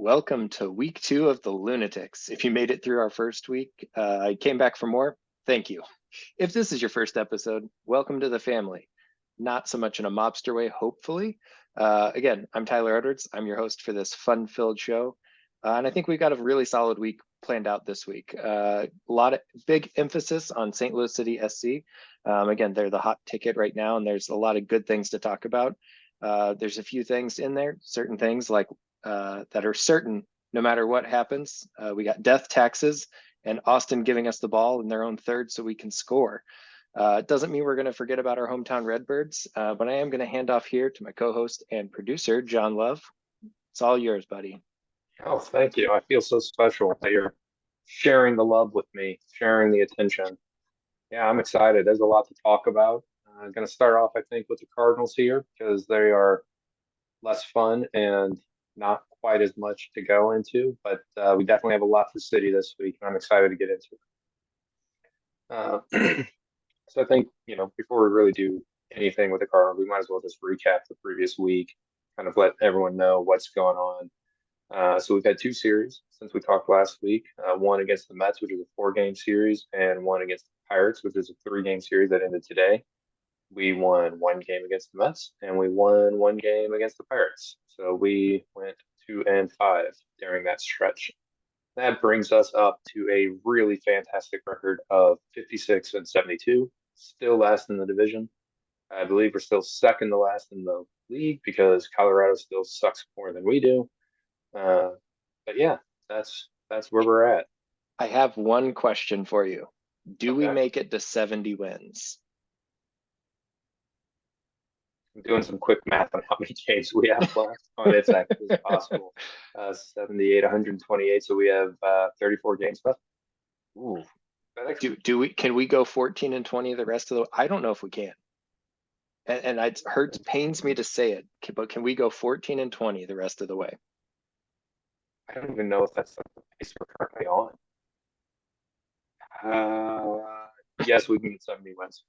Welcome to week 2 of the Lounatics. If you made it through our first week, I came back for more. Thank you. If this is your first episode, welcome to the family. Not so much in a mobster way, hopefully. Again, I'm Tyler Edwards. I'm your host for this fun-filled show. And I think we've got a really solid week planned out this week. A lot of big emphasis on St. Louis City SC. Again, they're the hot ticket right now, and there's a lot of good things to talk about. There's a few things in there, certain things like that are certain no matter what happens. We got death taxes and Austin giving us the ball in their own third so we can score. It doesn't mean we're going to forget about our hometown Redbirds, but I am going to hand off here to my co-host and producer, John Love. It's all yours, buddy. Oh, thank you. I feel so special that you're sharing the love with me, sharing the attention. Yeah, I'm excited. There's a lot to talk about. I'm going to start off, I think, with the Cardinals here because they are less fun and not quite as much to go into, but we definitely have a lot for City this week, and I'm excited to get into it. So I think, before we really do anything with the Cardinals, we might as well just recap the previous week, kind of let everyone know what's going on. So we've had two series since we talked last week. One against the Mets, which is a 4-game series, and one against the Pirates, which is a 3-game series that ended today. We won 1 game against the Mets, and we won 1 game against the Pirates. So we went 2-5 during that stretch. That brings us up to a really fantastic record of 56-72, still last in the division. I believe we're still second to last in the league because Colorado still sucks more than we do. But yeah, that's where we're at. I have one question for you. Do we Okay. make it to 70 wins? I'm doing some quick math on how many games we have left. On it's actually possible. 78, 128. So we have 34 games left. Ooh. Can we go 14-20 the rest of the? I don't know if we can. And it hurts, pains me to say it, but can we go 14-20 the rest of the way? I don't even know if that's the pace we're currently on. Yes, we can get 70 wins.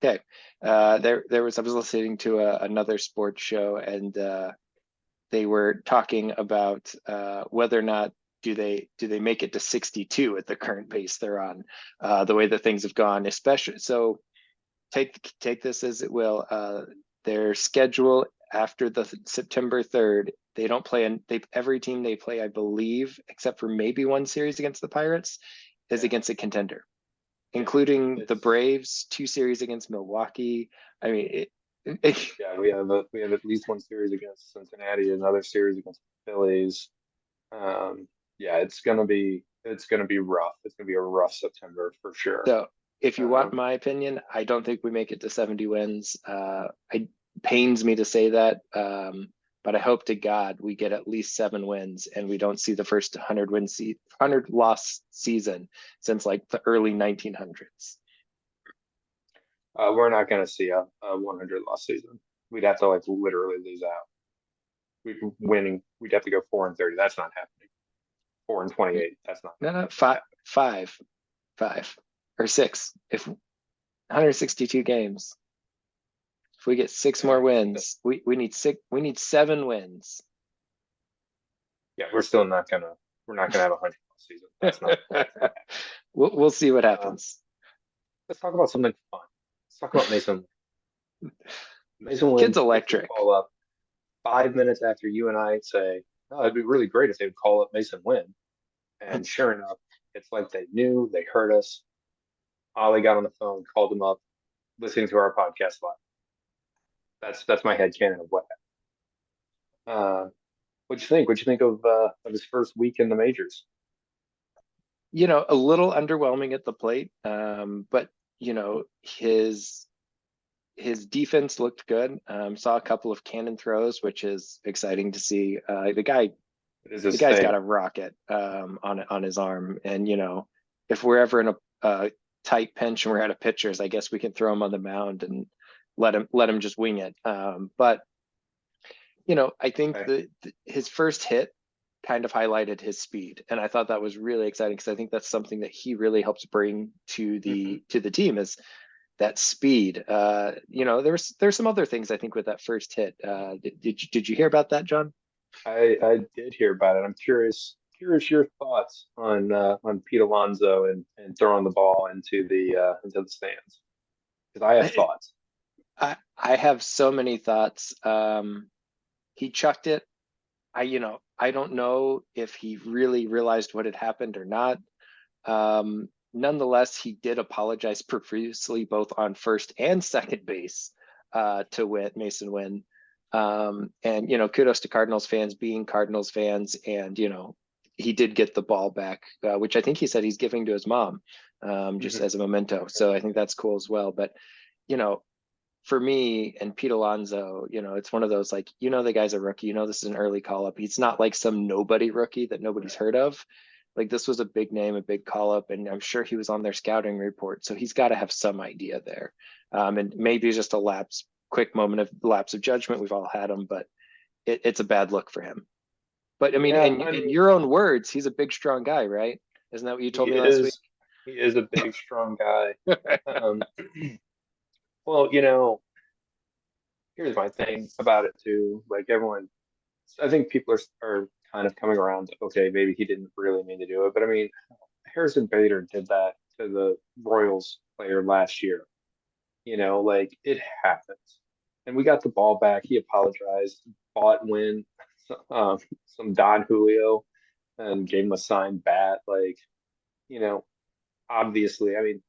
Okay. There was, I was listening to another sports show, and they were talking about whether or not do they make it to 62 at the current pace they're on, the way that things have gone, especially. So take this as it will. Their schedule after the September 3rd, they don't play, and every team they play, I believe, except for maybe one series against the Pirates, is against a contender, including the Braves, 2 series against Milwaukee. I mean, Yeah, we have at least one series against Cincinnati, another series against the Phillies. Yeah, it's gonna be rough. It's gonna be a rough September for sure. so if you want Um, my opinion, I don't think we make it to 70 wins. It pains me to say that, but I hope to God we get at least 7 wins and we don't see the first 100 loss season since like the early 1900s. we're not gonna see a 100 loss season. We'd have to like literally lose out. We'd have to go 4-30. That's not happening. 4-28. That's not No, no, gonna happen. five or six. If 162 games, if we get six more Yeah, wins, we need six. We need 7 wins. yeah, we're not gonna have a 100 loss season. That's not happening. We'll see what Uh, happens. let's talk about something fun. Let's talk about Mason. Mason Kid's Wynn gets to electric. call up 5 minutes after you and I say, "Oh, it'd be really great if they would call up Mason Wynn." And sure enough, it's like they knew, they heard us. Ollie got on the phone, called him up, listening to our podcast live. That's my headcanon of what happened. What'd you think? What'd you think of his first week in the majors? A little underwhelming at the plate, but his defense looked good. Saw a couple of cannon throws, which is exciting to see. It is The his guy's thing. got a rocket on his arm, and if we're ever in a tight pinch and we're out of pitchers, I guess we can throw him on the mound and let him just wing it. But I think Okay. that his first hit kind of highlighted his speed, and I thought that was really exciting because I think that's something that he really helps bring to Hmm. the team is that speed. There's some other things I think with that first hit. Did you hear about that, John? I did hear about it. I'm curious your thoughts on Pete Alonso and throwing the ball into the stands because I have I, thoughts. I have so many thoughts. He chucked it. I don't know if he really realized what had happened or not. Nonetheless, he did apologize profusely both on first and second base to Mason Wynn. And kudos to Cardinals fans being Cardinals fans, and he did get the ball back, which I think he said he's giving to his mom, just Mhm. as a memento. So I think that's cool as well. But you know, for me and Pete Alonso, it's one of those like, the guy's a rookie, this is an early call up. He's not like some nobody rookie that nobody's heard of. Like this was a big name, a big call up, and I'm sure he was on their scouting report. So he's got to have some idea there. And maybe just a quick moment of lapse of judgment. We've all had them, but it's a bad look for him. But I mean, Yeah, in I in mean your own words, he's a big, strong guy, right? Isn't that what you he told me last week? is he is a big strong guy. Um, well, here's my thing about it too. Like everyone, I think people are kind of coming around. Okay, maybe he didn't really mean to do it, but I mean, Harrison Bader did that to the Royals player last year. Like it happens. And we got the ball back. He apologized, bought Win some Don Julio and gave him a signed bat. Like, you know, obviously, I mean,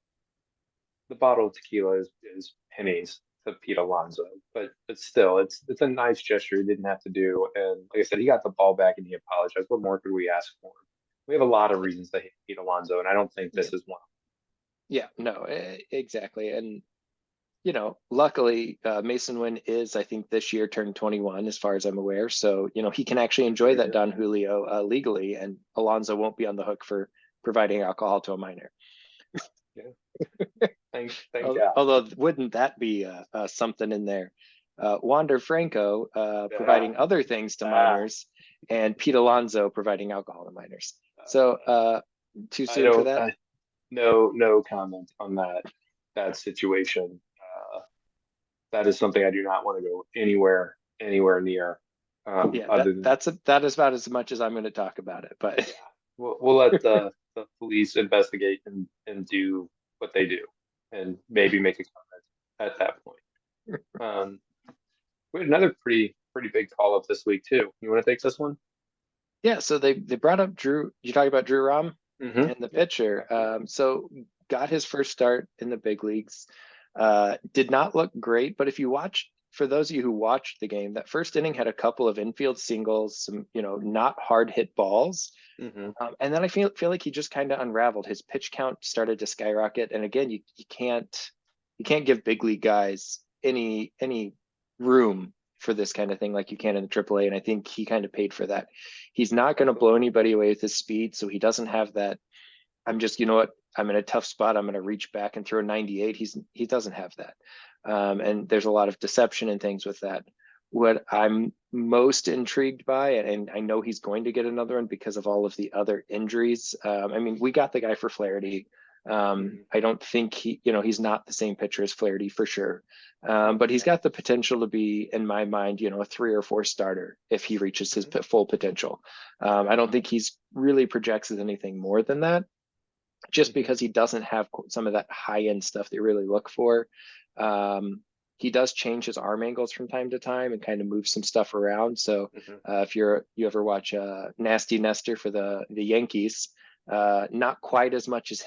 the bottle of tequila is pennies to Pete Alonso, but still, it's a nice gesture he didn't have to do. And like I said, he got the ball back and he apologized. What more could we ask for him? We have a lot of reasons to hate Pete Alonso, and I don't think Yeah, this is one. yeah, no, exactly. And luckily, Mason Wynn is, I think, this year turned 21, as far as I'm aware. So, he can actually enjoy Very that good. Don Julio legally, and Alonso won't be on the hook for providing alcohol to a minor. Yeah. Thank God. Although, wouldn't that be something in there? Wander Franco Ah, providing other things to ah, minors, and Pete Alonso providing alcohol to minors. So, too I soon for don't. that? No comment on that situation. That is something I do not want to go anywhere near. Yeah, Other than that is about as much as I'm going to talk about it. But yeah, we'll let the police investigate and do what they do, and maybe make a comment at that point. Um, we had another pretty big call up this week too. You want to take this one? yeah, so they brought up Drew. You talk about Drew Rom Mm-hmm. and the Yep, pitcher. absolutely. So got his first start in the big leagues. Did not look great, but if you watch, for those of you who watched the game, that first inning had a couple of infield singles, some not hard hit balls, Mm-hmm. and then I feel like he just kind of unraveled. His pitch count started to skyrocket, and again, you can't give big league guys any room for this kind of thing like you can in the AAA, and I think he kind of paid for that. He's not going to blow Absolutely. anybody away with his speed, so he doesn't have that. I'm just, what, I'm in a tough spot. I'm going to reach back and throw 98. He doesn't have that, and there's a lot of deception and things with that. What I'm most intrigued by, and I know he's going to get another one because of all of the other injuries. I mean, we got the guy for Flaherty. Mm-hmm. I don't think he's not the same pitcher as Flaherty for sure, Right. but he's got the potential to be, in my mind, a 3 or 4 starter if he reaches his Mm-hmm. full potential. I don't think he's really projects as anything more than that, just Mm-hmm. because he doesn't have some of that high end stuff that you really look for. Um, he does change his arm angles from time to time and kind of move some stuff around. So Mm-hmm. if you ever watch Nasty Nestor for the Yankees, not quite as much as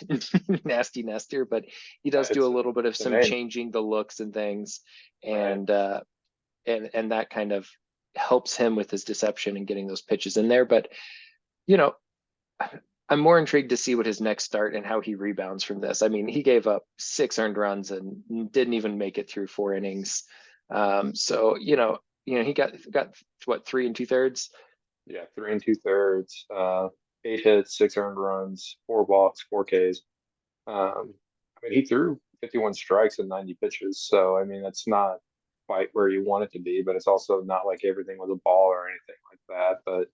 Nasty Nestor, but he does do a little bit of It's a some name. changing the looks and things, Right. and and that kind of helps him with his deception and getting those pitches in there. But you know, I'm more intrigued to see what his next start and how he rebounds from this. I mean, he gave up 6 earned runs and didn't even make it through 4 innings. So he got what, 3 2/3. Yeah, 3 2/3, 8 hits, 6 earned runs, 4 walks, 4 Ks. I mean, he threw 51 strikes and 90 pitches. So, I mean, that's not quite where you want it to be, but it's also not like everything was a ball or anything like that. But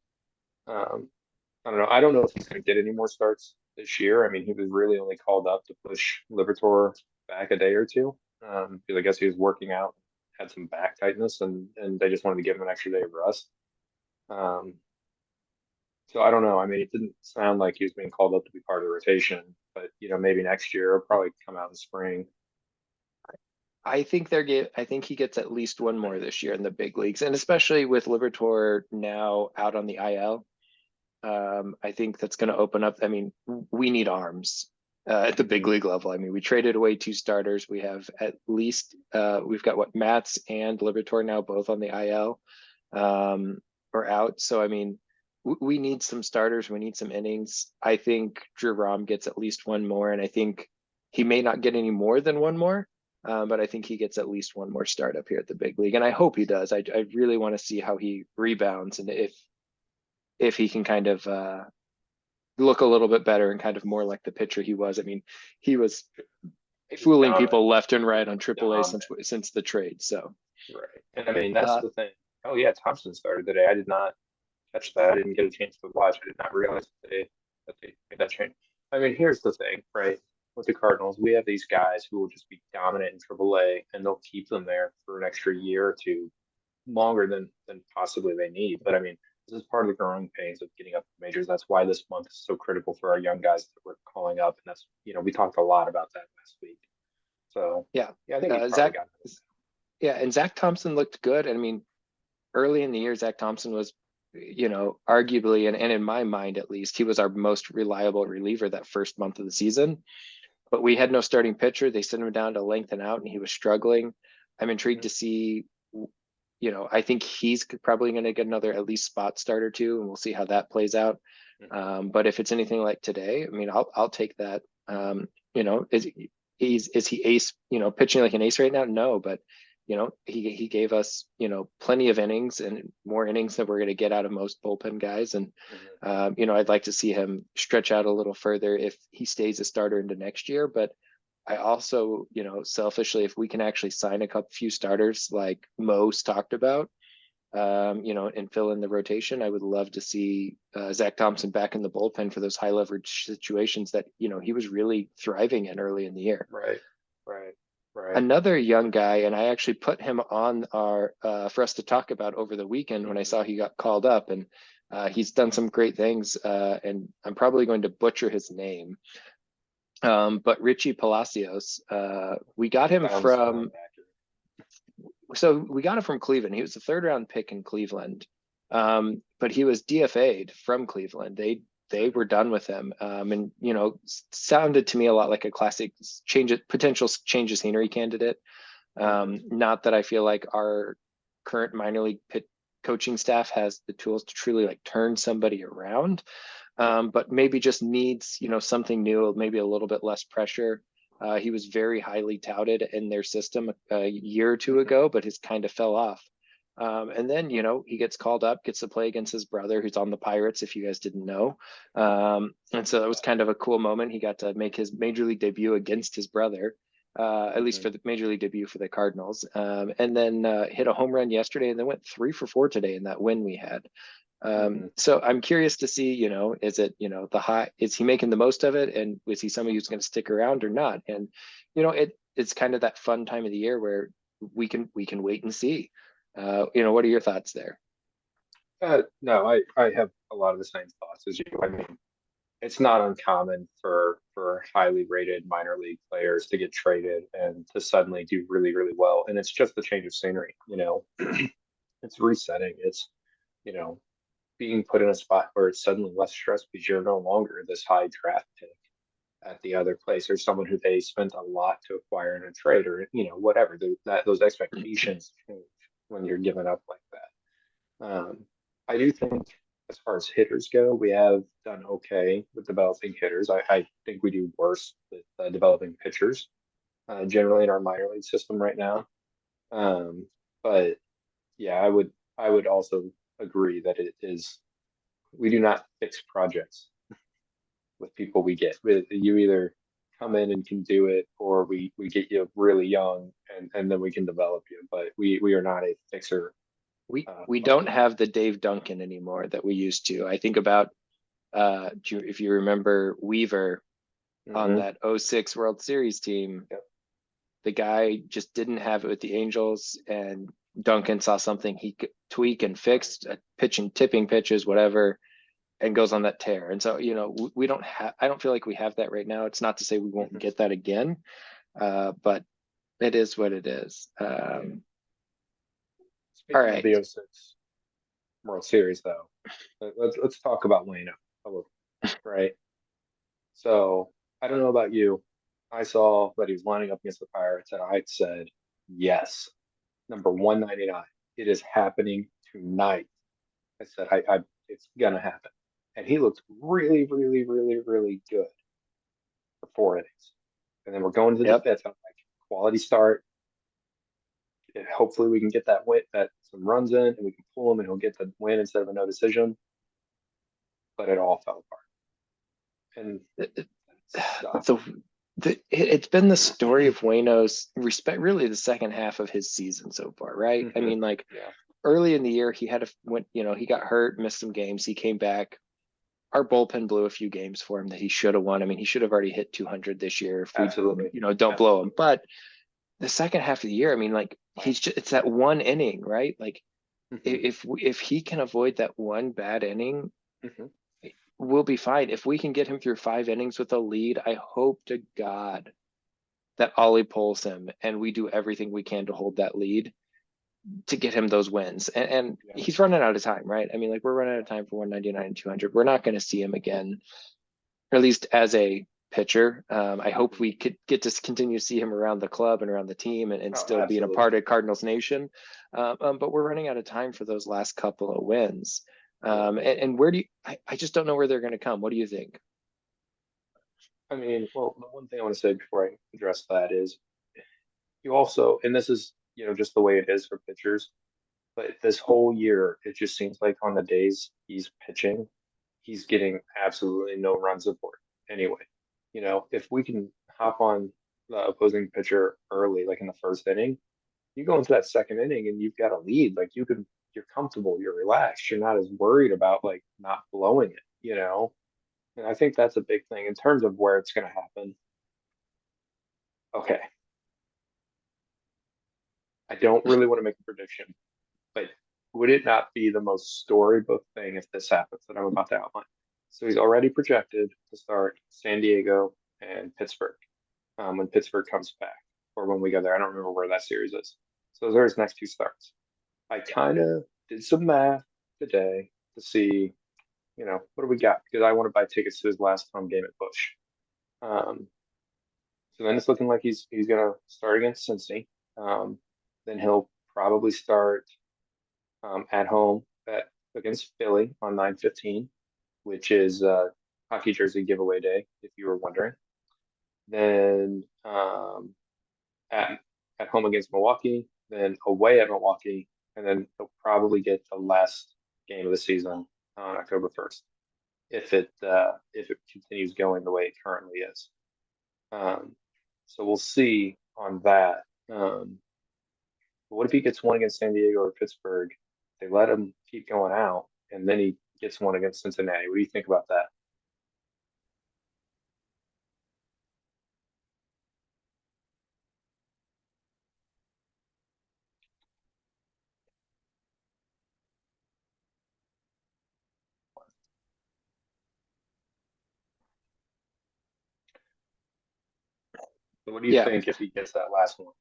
I don't know. I don't know if he's going to get any more starts this year. I mean, he was really only called up to push Liberatore back a day or two because I guess he was working out, had some back tightness, and they just wanted to give him an extra day of rest. Um, so I don't know. I mean, it didn't sound like he was being called up to be part of the rotation, but maybe next year he'll probably come out in the spring. I think he gets at least one more this year in the big leagues, and especially with Libertor now out on the IL. I think that's going to open up. I mean, we need arms at the big Mhm. league level. I mean, we traded away two starters. We have at least we've got what Mats and Libertor now both on the IL or out. So I mean, we need some starters. We need some innings. I think Drew Rom gets at least one more, and I think he may not get any more than one more. But I think he gets at least one more start up here at the big league, and I hope he does. I really want to see how he rebounds and if he can kind of look a little bit better and kind of more like the pitcher he was. I mean, he was He was fooling dominant, people left and right on AAA dominant, since the trade. So right? And I mean, that's uh, the thing. Oh yeah, Thompson started today. I did not catch that. I didn't get a chance to watch. I did not realize that they made that change. I mean, here's the thing, right? With the Cardinals, we have these guys who will just be dominant in AAA, and they'll keep them there for an extra year or two, longer than possibly they need. But I mean, this is part of the growing pains of getting up to majors. That's why this month is so critical for our young guys that we're calling up, and that's we talked a lot about that last week. So yeah, yeah, I think he's probably Zach. got Yeah, and Zach Thompson looked good. I mean, early in the year, Zach Thompson was, arguably, and in my mind at least, he was our most reliable reliever that first month of the season. But we had no starting pitcher. They sent him down to lengthen out, and he was struggling. I'm intrigued Mhm. to see. I think he's probably going to get another at least spot start or two, and we'll see how that plays out. Mhm. But if it's anything like today, I mean, I'll take that. Is he ace? Pitching like an ace right now? No, but he gave us plenty of innings and more innings than we're going to get out of most bullpen guys. And Mhm. I'd like to see him stretch out a little further if he stays a starter into next year. But I also, selfishly, if we can actually sign a couple few starters like Mo's talked about, and fill in the rotation, I would love to see Zach Thompson back in the bullpen for those high leverage situations that he was really thriving in early in the year. Right, right, right. Another young guy, and I actually put him on our for us to talk about over the weekend when I Mhm. saw he got called up, and he's done some great things. And I'm probably going to butcher his name, but Richie Palacios, we got him Sounds from accurate. Cleveland. He was a third round pick in Cleveland, but he was DFA'd from Cleveland. They Mhm. were done with him, and sounded to me a lot like a classic potential change of scenery candidate. Mhm. Not that I feel like our current minor league coaching staff has the tools to truly like turn somebody around, Mhm. but maybe just needs something new, maybe a little bit less pressure. He was very highly touted in their system a year or two Mhm. ago, but has kind of fell off. And then he gets called up, gets to play against his brother, who's on the Pirates, if you guys didn't know. And so that was kind of a cool moment. He got to make his major league debut against his brother. At least Mhm. for the major league debut for the Cardinals, and then hit a home run yesterday, and then went 3 for 4 today in that win we had. Mhm. So I'm curious to see, is it, the high, is he making the most of it? And is he somebody who's going to stick around or not? And, it's kind of that fun time of the year where we can wait and see. What are your thoughts there? No, I have a lot of the same thoughts as you. I mean, it's not uncommon for highly rated minor league players to get traded and to suddenly do really, really well. And it's just a change of scenery. It's resetting. It's, you know, being put in a spot where it's suddenly less stress because you're no longer this high draft pick at the other place or someone who they spent a lot to acquire in a trade or whatever. Those expectations change when you're giving up like that. I do think as far as hitters go, we have done okay with developing hitters. I think we do worse with developing pitchers generally in our minor league system right now. Um, but yeah, I would also agree that it is we do not fix projects with people we get. You either come in and can do it, or we get you really young and then we can develop you. But we are not a fixer We club. don't have the Dave Duncan anymore that we used to. I think about if you remember Weaver on Hmm. that '06 World Series team, Yep. the guy just didn't have it with the Angels, and Duncan saw something tweak and fix, pitching, tipping pitches, whatever, and goes on that tear. And so, we don't have, I don't feel like we have that right now. It's not to say we won't get that again, but it is what it is. All Speaking of right. the '06 World Series, though, let's talk about Wayno a little, right? So I don't know about you. I saw that he was lining up against the Pirates, and I said, yes, number 199. It is happening tonight. I said, it's gonna happen. And he looked really, really, really, really good for 4 innings. And then we're going to the Yep. fifth. I'm like, quality start. And hopefully we can get that win, that some runs in, and we can pull him, and he'll get the win instead of a no decision. But it all fell apart. And The, it's been the story of Wayno's respect, really the second half of his season so far, right? I mean, like yeah, early in the year, he had he got hurt, missed some games. He came back. Our bullpen blew a few games for him that he should have won. I mean, he should have already hit 200 this year if we, absolutely. don't blow him. But the second half of the year, I mean, like it's that one inning, right? Like if he can avoid that one bad inning, we'll be fine. If we can get him through 5 innings with a lead, I hope to God that Ollie pulls him and we do everything we can to hold that lead to get him those wins. And Yeah. he's running out of time, right? I mean, like we're running out of time for 199 and 200. We're not going to see him again, or at least as a pitcher. I hope we could get to continue to see him around the club and around the team and still being a part of Cardinals Nation. But we're running out of time for those last couple of wins. And where do you, I just don't know where they're going to come. What do you think? I mean, well, the one thing I want to say before I address that is you also, and this is, just the way it is for pitchers, but this whole year, it just seems like on the days he's pitching, he's getting absolutely no run support anyway. If we can hop on the opposing pitcher early, like in the first inning, you go into that second inning and you've got a lead, like you're comfortable, you're relaxed, you're not as worried about like not blowing it. And I think that's a big thing in terms of where it's going to happen. Okay. I don't really want to make a prediction, but would it not be the most storybook thing if this happens that I'm about to outline? So he's already projected to start San Diego and Pittsburgh when Pittsburgh comes back or when we go there. I don't remember where that series is. So those are his next two starts. I kind of did some math today to see, what do we got? Because I want to buy tickets to his last home game at Busch. Um, so then it's looking like he's gonna start against Cincy. Then he'll probably start at home against Philly on 9/15, which is hockey jersey giveaway day, if you were wondering. Then at at home against Milwaukee, then away at Milwaukee, and then he'll probably get the last game of the season on October 1st, if it continues going the way it currently is. So we'll see on that. But what if he gets one against San Diego or Pittsburgh? They let him keep going out, and then he gets one against Cincinnati. What do you think about that? So what do you Yeah. think if he gets that last one?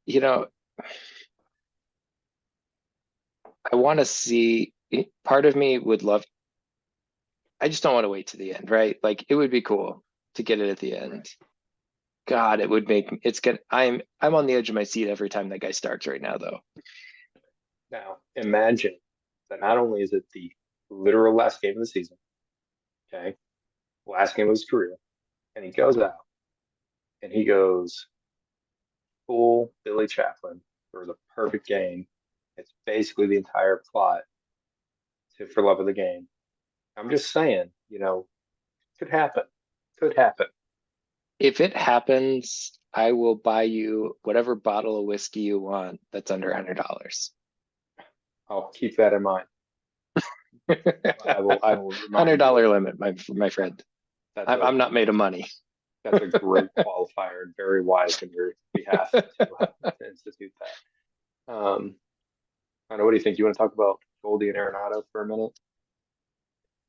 You know, I want to see, part of me would love, I just don't want to wait to the end, right? Like it would be cool to get it at the end. God, it would make it's good. I'm on the edge of my seat every time that guy starts right now, though. Now, imagine that not only is it the literal last game of the season, okay, last game of his career, and he goes out and he goes full Billy Chaplin. There was a perfect game. It's basically the entire plot to For Love of the Game. I'm just saying, could happen. Could happen. If it happens, I will buy you whatever bottle of whiskey you want that's under $100. I'll keep that in mind. I will remind $100 you. limit, my friend. That's I'm not made of money. that's a great qualifier and very wise on your behalf to institute that. I don't know, what do you think? You want to talk about Goldie and Arenado for a minute?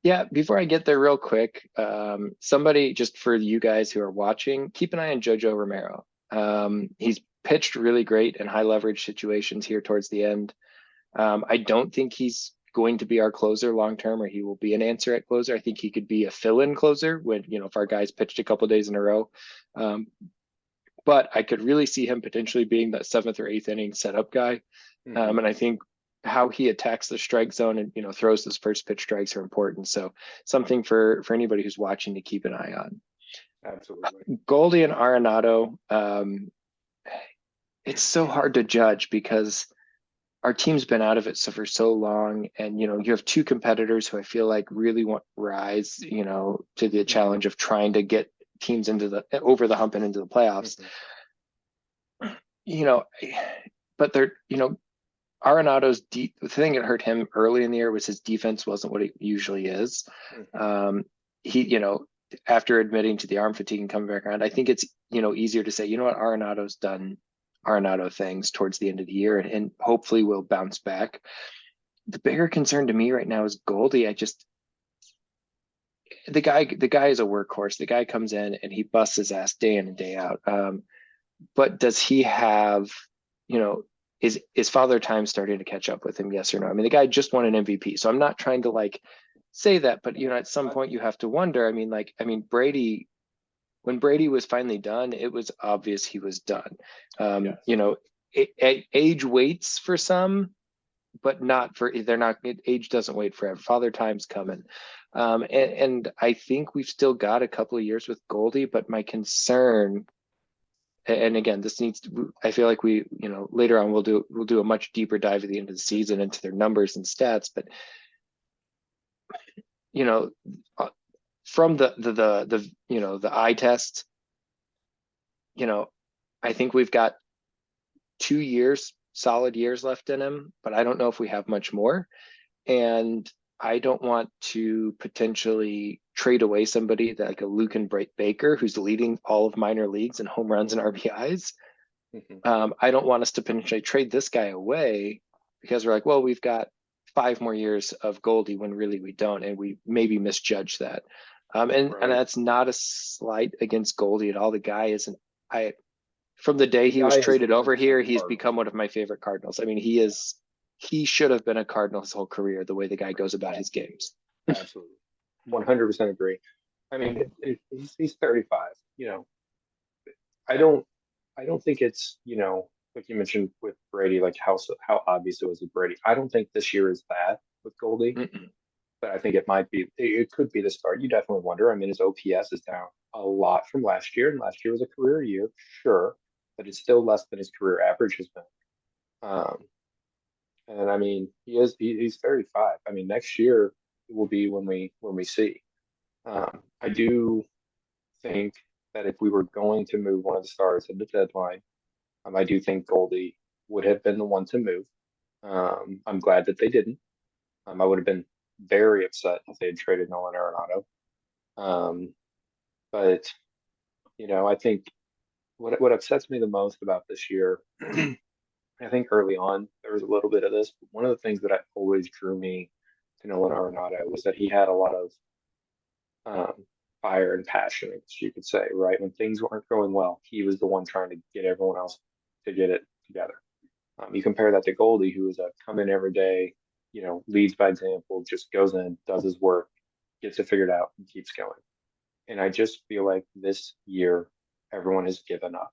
Yeah, before I get there real quick, somebody just for you guys who are watching, keep an eye on Jojo Romero. He's pitched really great in high leverage situations here towards the end. I don't think he's going to be our closer long term, or he will be an answer at closer. I think he could be a fill-in closer when, if our guys pitched a couple days in a row. Um, but I could really see him potentially being that seventh or eighth inning setup guy. Hmm. And I think how he attacks the strike zone and throws those first pitch strikes are important. So something for anybody who's watching to keep an eye on. Absolutely. Goldie and Arenado, it's so hard to judge because our team's been out of it for so long, and you have two competitors who I feel like really want rise, to the Hmm. challenge of trying to get teams into the over the hump and into the playoffs. Hmm. You know, but they're Arenado's deep. The thing that hurt him early in the year was his defense wasn't what it usually is. Hmm. Um, he, after admitting to the arm fatigue and coming back around, I think it's easier to say, what, Arenado's done Arenado things towards the end of the year, and hopefully will bounce back. The bigger concern to me right now is Goldie. The guy is a workhorse. The guy comes in and he busts his ass day in and day out. But does he have, you know, is Father Time starting to catch up with him? Yes or no? I mean, the guy just won an MVP, so I'm not trying to like say that, but at some point you have to wonder. Brady, when Brady was finally done, it was obvious he was done. Yes. Age waits for some, but not for they're not. Age doesn't wait forever. Father Time's coming. And I think we've still got a couple of years with Goldie, but my concern, and again, this needs to, I feel like we, later on we'll do a much deeper dive at the end of the season into their numbers and stats, but you know, uh, from the eye test, you know, I think we've got 2 years, solid years left in him, but I don't know if we have much more. And I don't want to potentially trade away somebody like a Lucan Baker, who's leading all of minor leagues in home runs and Hmm. RBIs. Hmm. I don't want us to potentially trade this guy away because we're like, well, we've got 5 more years of Goldie when really we don't, and we maybe misjudge that. And Right. that's not a slight against Goldie at all. The guy isn't. I From the day The he was guy has traded become over such here, a he's Cardinals become one of fan. my favorite Cardinals. I mean, he should have been a Cardinal his whole career. The way the guy goes about his games. Absolutely. 100% agree. I mean, he's 35. I don't I don't think it's, like you mentioned with Brady, like how obvious it was with Brady. I don't think this year is that with Goldie, Mm-mm. but I think it could be the start. You definitely wonder. I mean, his OPS is down a lot from last year, and last year was a career year, sure, but it's still less than his career average has been. Um, and I mean, he's 35. I mean, next year will be when we see. I do think that if we were going to move one of the stars at the deadline, I do think Goldie would have been the one to move. I'm glad that they didn't. I would have been very upset if they had traded Nolan Arenado. Um, but I think what upsets me the most about this year, I think early on there was a little bit of this. But one of the things that always drew me to Nolan Arenado was that he had a lot of um, fire and passion, as you could say, right? When things weren't going well, he was the one trying to get everyone else to get it together. You compare that to Goldie, who is a come in every day, leads by example, just goes in, does his work, gets it figured out, and keeps going. And I just feel like this year, everyone has given up.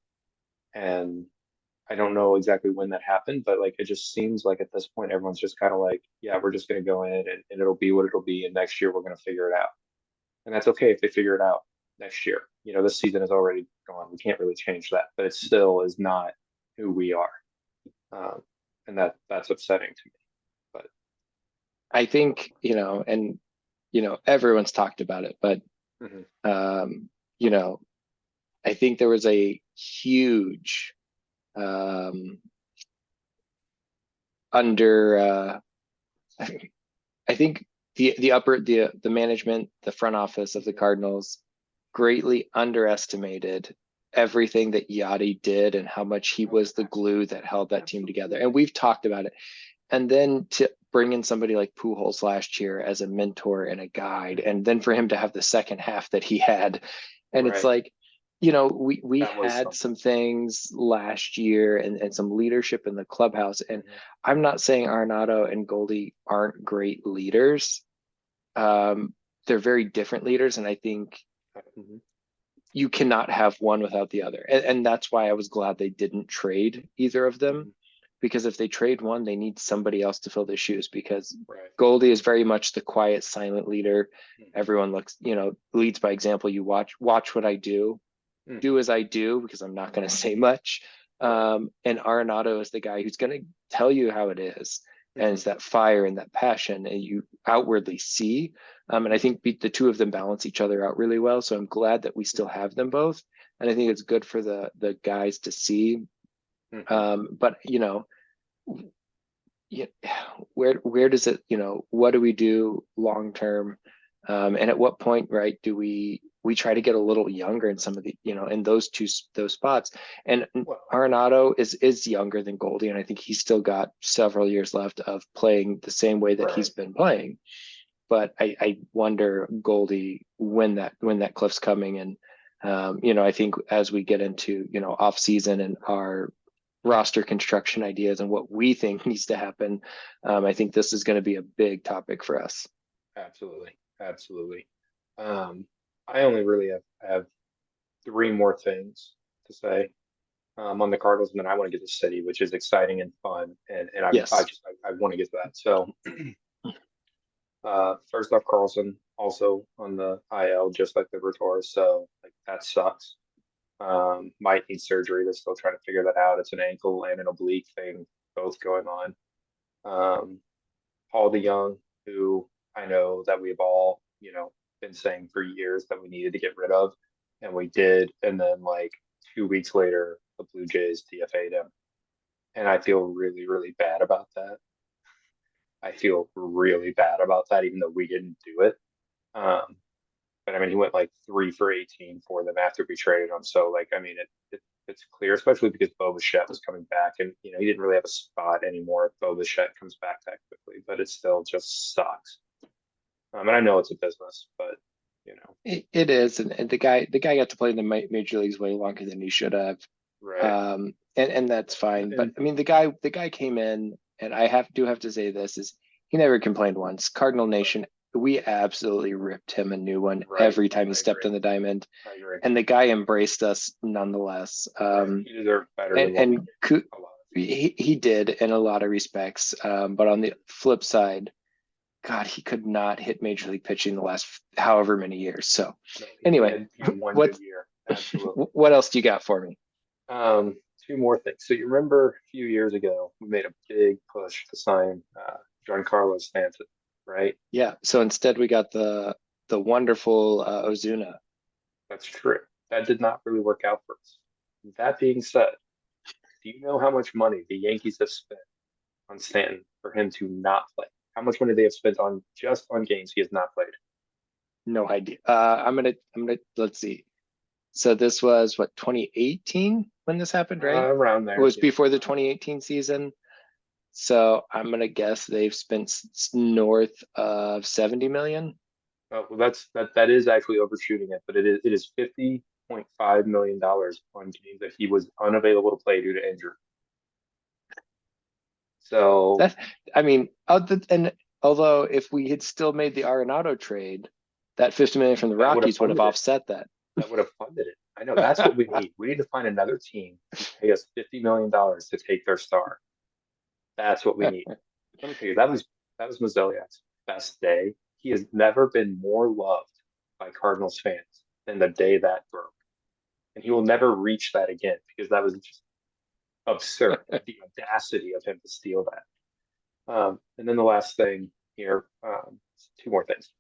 And I don't know exactly when that happened, but like it just seems like at this point, everyone's just kind of like, yeah, we're just going to go in and it'll be what it'll be. And next year, we're going to figure it out. And that's okay if they figure it out next year. This season is already gone. We can't really change that, but it still is not who we are. Um, and that's upsetting to me. But I think and everyone's talked about it, but mhm. um, you know, I think there was a huge um, under. I think the management, the front office of the Cardinals, greatly underestimated everything that Yachty did and how much he was the glue that held that team together. And we've talked about it. and then to bring in somebody like Pujols last year as a mentor and a guide, and then for him to have the second half that he had, and it's Right. like, you know, we That was had something. some things last year and some leadership in the clubhouse, and Mhm. I'm not saying Arenado and Goldie aren't great leaders. Um, they're very different leaders, and I think Mhm. you cannot have one without the other. And that's why I was glad they didn't trade either of them, Mhm. because if they trade one, they need somebody else to fill their shoes, because Right. Goldie is very much the quiet, silent leader. Mhm. Everyone looks, leads by example. You watch what I do Mhm. as I do, because I'm not going to say much. Right. And Arenado is the guy who's going to tell you how it is. And Mhm. it's that fire and that passion, and you outwardly see. And I Mhm. think the two of them balance each other out really well. So I'm glad that we still Mhm. have them both. And I think it's good for the guys to see. Mhm. But yeah, where does it, what do we do long term? And at what point, right, do we try to get a little younger in some of the, in those spots? And Well, Arenado is younger than Goldie, and I think he's still got several years left of playing the same way that he's right. been playing. But I wonder, Goldie, when that cliff's coming. And I think as we get into, off season and our roster construction ideas and what we think needs to happen, I think this is going to be a big topic for us. Absolutely. Absolutely. Um, I only really have three more things to say on the Cardinals, and then I want to get to City, which is exciting and fun, and I Yes. just I want to get to that. So first off, Carlson also on the IL, just like Liberatore, so like that sucks. Might need surgery. They're still trying to figure that out. It's an ankle and an oblique thing, both going on. Um, Paul DeYoung, who I know that we've all, been saying for years that we needed to get rid of, and we did. And then like 2 weeks later, the Blue Jays DFA'd him, and I feel really, really bad about that. I feel really bad about that, even though we didn't do it. Um, but I mean, he went like 3 for 18 for them after we traded him. So like, I mean, it's clear, especially because Bo Bichette was coming back, and he didn't really have a spot anymore if Bo Bichette comes back that quickly. But it still just sucks. And I know it's a business, but you know, It is, and the guy got to play in the major leagues way longer than he should have. right? And that's fine. But And I mean, the guy came in, and I do have to say this is he never complained once. Cardinal right, Nation, we absolutely ripped him a new one right, every time he I stepped agree. on the diamond, I agree. and the guy embraced us nonetheless. Right. He deserved better And than what we and did. Ku- A lot. he did in a lot of respects. But on the flip side, God, he could not hit major league pitching the last however many years. So No, anyway, he had one what good year. Absolutely. what else do you got for me? Two more things. So you remember a few years ago, we made a big push to sign Giancarlo Stanton, right? Yeah. So instead, we got the wonderful Ozuna. That's true. That did not really work out for us. That being said, do you know how much money the Yankees have spent on Stanton for him to not play? How much money they have spent on just on games he has not played? No idea. I'm gonna let's see. So this was what, 2018 when this happened, right? Around It there, was yeah. before the 2018 season. So I'm gonna guess they've spent north of 70 million. Well, that is actually overshooting it, but it is $50.5 million on games that he was unavailable to play due to injury. So That I mean, and although if we had still made the Arenado trade, that 50 million from the that would have Rockies would have funded it. offset that. That would have funded it. I know that's what we need. We need to find another team to pay us $50 million to take their star. That's what we need. Let me tell you, that was Mozeliak's best day. He has never been more loved by Cardinals fans than the day that broke. And he will never reach that again because that was just absurd. The audacity of him to steal that. And then the last thing here, two more things.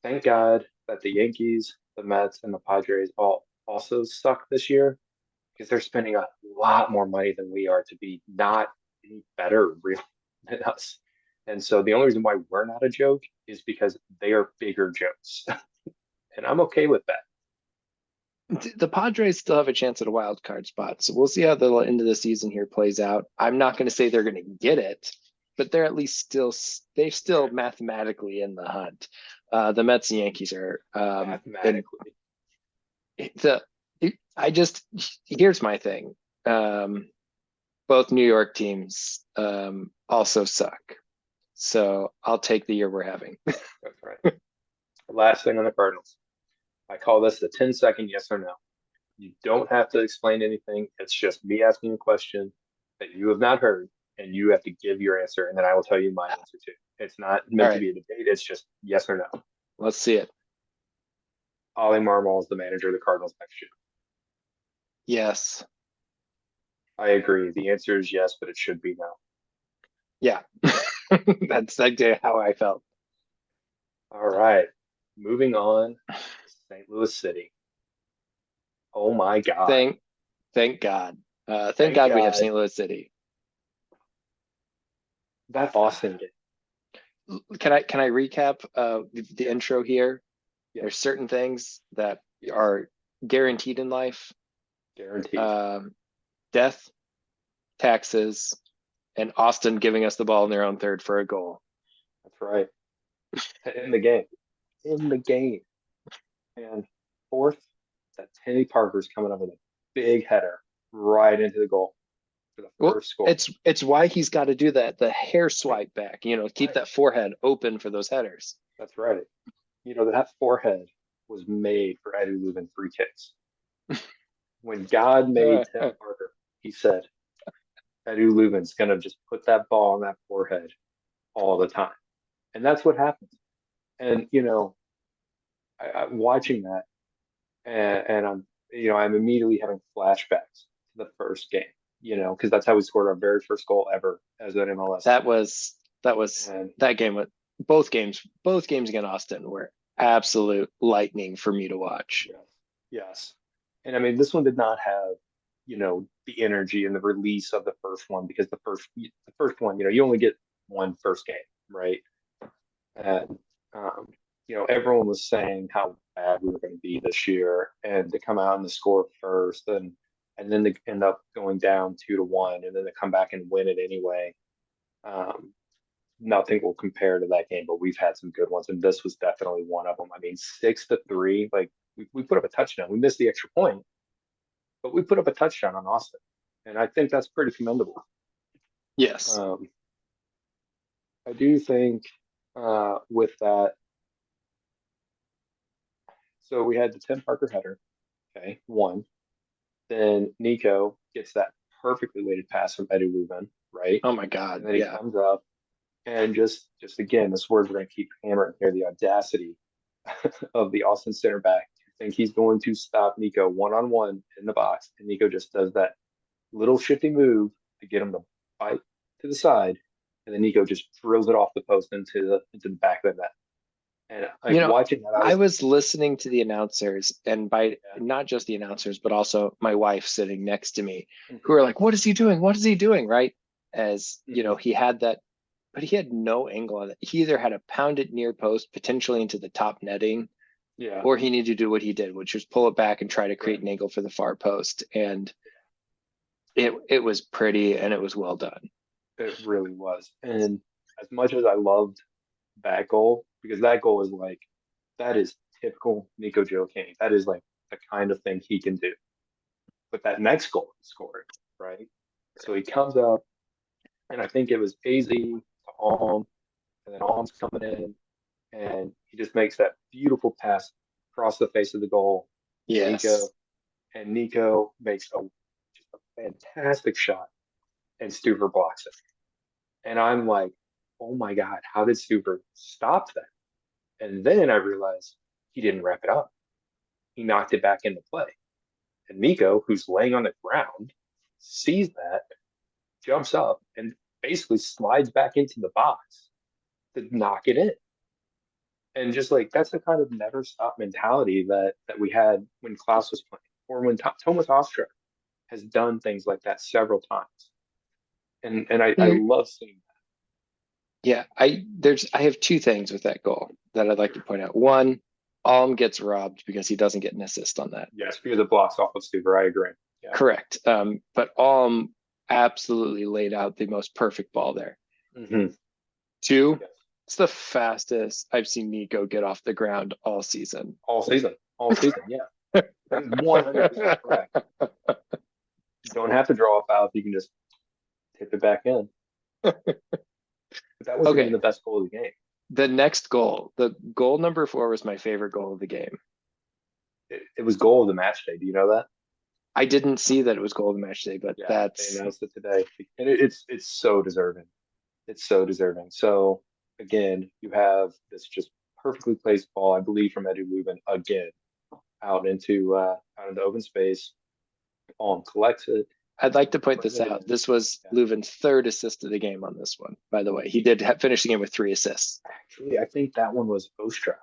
Thank God that the Yankees, the Mets, and the Padres all also suck this year because they're spending a lot more money than we are to be not any better really than us. And so the only reason why we're not a joke is because they are bigger jokes. And I'm okay with that. The Padres still have a chance at a wild card spot, so we'll see how the end of the season here plays out. I'm not going to say they're going to get it, but they're at least they're still mathematically in the hunt. The Mets and Yankees are and mathematically. the I just here's my thing. Both New York teams also suck. So I'll take the year we're having. That's right. Last thing on the Cardinals. I call this the 10-second yes or no. You don't have to explain anything. It's just me asking a question that you have not heard, and you have to give your answer, and then I will tell you my answer too. It's not All meant to right, be a debate. It's just yes or no. let's see it. Ollie Marmol is the manager of the Cardinals next year. Yes. I agree. The answer is yes, but it should be no. Yeah. That's exactly how I felt. All right. Moving on to St. Louis City. Oh my God. Thank thank God. Thank Thank God we have God St. Louis City. that Boston game. Can I recap the intro here? Yeah, There's certain things that yes, are guaranteed in life. guaranteed. Um, Death, taxes, and Austin giving us the ball in their own third for a goal. That's right. In the game. In the game. And fourth, that Teddy Parker's coming up with a big header right into the goal for the Well, first score. it's why he's got to do that, the hair swipe back, keep Right. that forehead open for those headers. That's right. That forehead was made for Eddie Leuven free kicks. When God made Tim Parker, he said, Eddie Leuven's going to just put that ball on that forehead all the time. And that's what happened. And, I'm watching that and I'm immediately having flashbacks to the first game, because that's how we scored our very first goal ever as an MLS That team. was And that game with both games against Austin were absolute lightning for me to watch. yes, yes. And I mean, this one did not have, the energy and the release of the first one because the first one, you only get one first game, right? And everyone was saying how bad we were going to be this year, and to come out and to score first, and then to end up going down 2-1, and then to come back and win it anyway. Um, Nothing will compare to that game, but we've had some good ones, and this was definitely one of them. I mean, 6-3, like we put up a touchdown. We missed the extra point, but we put up a touchdown on Austin, and I think that's pretty commendable. Yes. Um, I do think with that, so we had the Tim Parker header, okay, one. Then Nico gets that perfectly weighted pass from Eddie Leuven, right? Oh my God. And then he Yeah. comes up and just again, this word we're going to keep hammering here, the audacity of the Austin center back to think he's going to stop Nico one-on-one in the box. And Nico just does that little shifty move to get him to bite to the side. And then Nico just drills it off the post into the back of the net. And like You know, watching that, I I was like, was listening to the announcers, and by yeah. not just the announcers, but also my wife sitting next to me, who Mhm, are like, "What is he doing? What is he doing?" Right? As mhm. he had that, but he had no angle on it. He either had to pound it near post, potentially into the top netting, Yeah, or he needed to do what he did, which was pull it back and try to create right. an angle for the far post. And it was pretty and it was well done. It really was. And as much as I loved that goal, because that goal is like, that is typical Nico Jokic. That is like the kind of thing he can do. But that next goal he scored, right? So he comes up, and I think it was AZ to Alm, and then Alm's coming in, and he just makes that beautiful pass across the face of the goal to Yes. Nico, and Nico makes just a fantastic shot, and Stuver blocks it. And I'm like, oh my God, how did Stuver stop that? And then I realized he didn't wrap it up. He knocked it back into play. And Nico, who's laying on the ground, sees that, jumps up, and basically slides back into the box to knock it in. And just like that's the kind of never stop mentality that we had when Klaus was playing, or when Thomas Ostra has done things like that several times. And I Here, love seeing yeah, I have two things with that goal that I'd like to point out. One, Alm gets robbed because he doesn't get an assist on that. yes, because it blocks off of Stuber. I agree. Yeah. Correct. But Alm absolutely laid out the most perfect ball there. Mhm. Two, Yes. it's the fastest I've seen Nico get off the ground all season. All season. Yeah, that is 100% correct. You don't have to draw a foul if you can just tip it back in. But that wasn't even Okay, the best goal of the game. the next goal, the goal number 4 was my favorite goal of the game. It was goal of the match day. Do you know that? I didn't see that it was goal of the match day, but Yeah, they that's announced it today, and it's so deserving. It's so deserving. So again, you have this just perfectly placed ball, I believe, from Edu Lubin again out into open space. Palm collects it, I'd like to point brings this it out. in. This was Yeah. Leuven's third assist of the game on this one, by the way. He did finish the game with 3 assists. Actually, I think that one was Ostrak.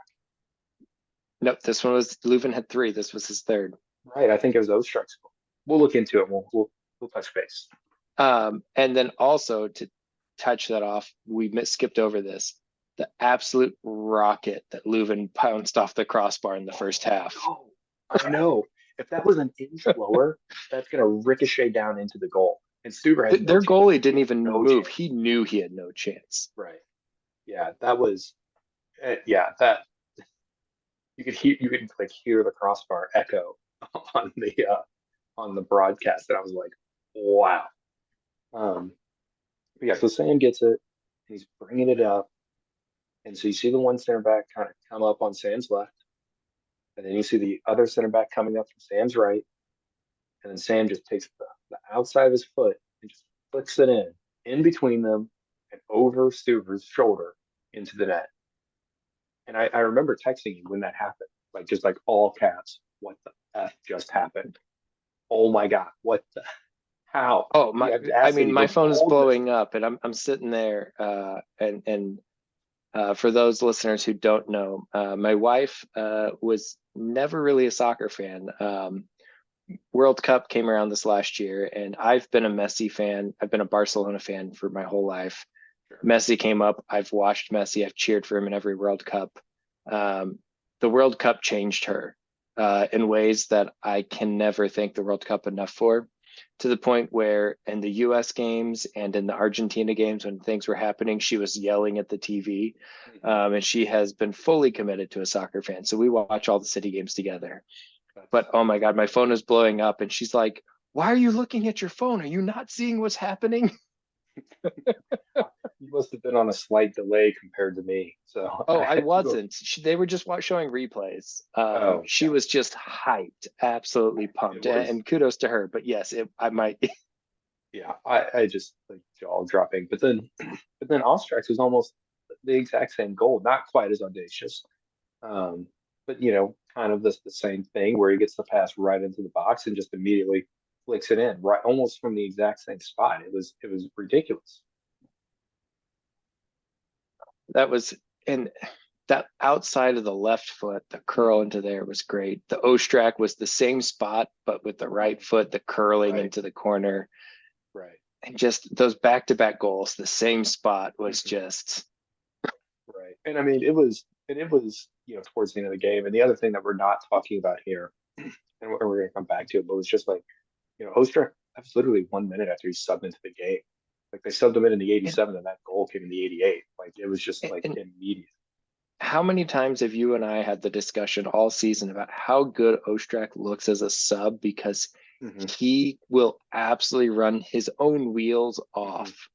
Nope, this one was Leuven had 3. This was his third. Right, I think it was Ostrak's goal. We'll look into it. We'll touch base. And then also to touch that off, we skipped over this. The absolute rocket that Leuven pounced off the crossbar in the first half. Oh, I know. If that was an inch lower, that's going to ricochet down into the goal. And Stuber had no Their chance. goalie didn't even No move. chance. He knew he had no chance. Right. Yeah, that was. Yeah, that you could like hear the crossbar echo on the broadcast, and I was like, wow. Um, but yeah, so Sam gets it. He's bringing it up, and so you see the one center back kind of come up on Sam's left, and then you see the other center back coming up from Sam's right, and then Sam just takes the outside of his foot and just flicks it in between them and over Stuber's shoulder into the net. And I remember texting you when that happened, like just like all caps, what the F just happened? Oh my God, what the how? Oh You my! have I asked mean, City my the phone is boldness. blowing up, and I'm sitting there, and for those listeners who don't know, my wife was never really a soccer fan. World Cup came around this last year, and I've been a Messi fan. I've been a Barcelona fan for my whole life. Sure. Messi came up. I've watched Messi. I've cheered for him in every World Cup. Um, the World Cup changed her in ways that I can never thank the World Cup enough for, to the point where in the US games and in the Argentina games, when things were happening, she was yelling at the TV. And she has been fully committed to a soccer fan. So we watch all the City games together. But oh my God, my phone is blowing up. And she's like, "Why are you looking at your phone? Are you not seeing what's happening?" You must have been on a slight delay compared to me, so Oh, I I had to go. wasn't. They were just showing replays. Oh She yeah, was just hyped, absolutely it pumped, was. and kudos to her. But yes, I might. Yeah, I just like jaw dropping. But then Ostrax was almost the exact same goal, not quite as audacious. Um, but kind of the same thing where he gets the pass right into the box and just immediately flicks it in, right, almost from the exact same spot. It was ridiculous. That was and that outside of the left foot, the curl Mhm. into there was great. The Ostrak was the same spot, but with the right foot, the curling Right, into the corner, right, and just those back-to-back goals, the same spot was mhm, just right. And I mean, it was towards the end of the game. And the other thing that we're not talking about here, and we're going to come back to it, but it was just like Ostrak. That was literally 1 minute after he subbed into the game. Like they subbed him in the and, 87, and that goal came in the 88. Like it was just like and immediate. how many times have you and I had the discussion all season about how good Ostrak looks as a sub, because Hmm. he will absolutely run his own wheels Hmm. off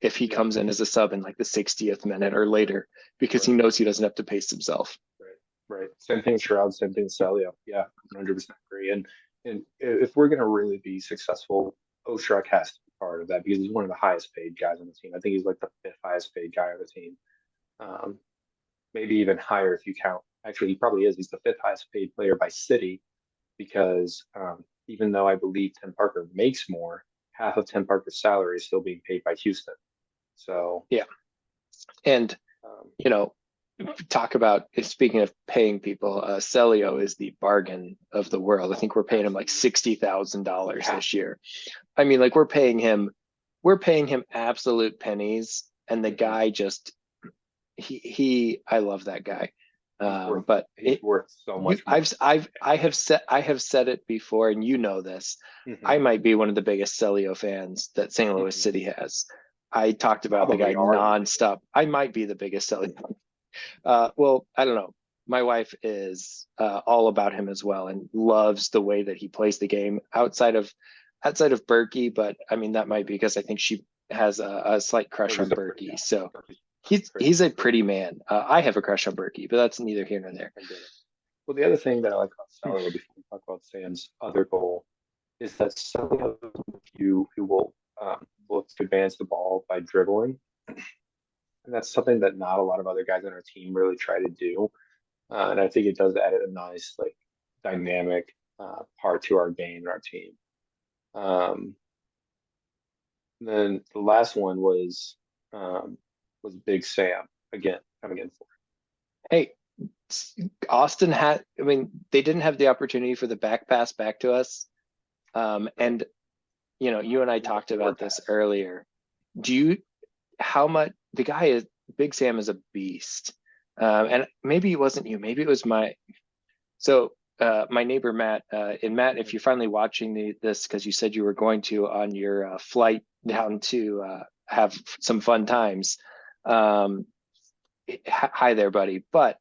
if he Yep. comes in as a sub in like the 60th minute or later, because he Right. knows he doesn't have to pace himself. Right. Right. Same thing with Shroud. Same thing with Celio. Yeah, 100% agree. And if we're gonna really be successful, Ostrak has to be part of that because he's one of the highest paid guys on the team. I think he's like the fifth highest paid guy on the team. Um, Maybe even higher if you count. Actually, he probably is. He's the fifth highest paid player by city because even though I believe Tim Parker makes more, half of Tim Parker's salary is still being paid by Houston. So, Yeah. And, um, you know, talk about speaking of paying people, Celio is the bargain of the world. I think we're paying him like absolutely. $60,000 Yeah. this year. I mean, like we're paying him absolute pennies, and the Mhm. guy just I love that guy. He's worth But he's worth so you, much money. I have said it before, and you know this. Hmm. I might be one of the biggest Celio fans that St. Louis Hmm. City has. I talked about the guy Probably are the nonstop. I might be the biggest selling. Well, I don't know. My wife is all about him as well and loves the way that he plays the game outside of Berkey. But I mean, that might be because I think she has a slight crush on biggest. Pretty Berkey. guy. So Berkey's pretty. he's a pretty man. I have a crush on Berkey, but that's neither here nor there. I get it. Well, the other thing that I like about Seller before we talk about Sam's other goal is that Seller has a few who will look to advance the ball by dribbling. And that's something that not a lot of other guys on our team really try to do. And I think it does add a nice, like, dynamic part to our game and our team. Um, then the last one was Big Sam again coming in for. Hey, Austin had. I mean, they didn't have the opportunity for the back pass back to us. And you and I talked about this earlier. Do you how much the guy is Big Sam is a beast. And maybe it wasn't you, maybe it was my neighbor Matt. And Matt, if you're finally watching this because you said you were going to on your flight down to have some fun times. Um, Hi there, buddy. But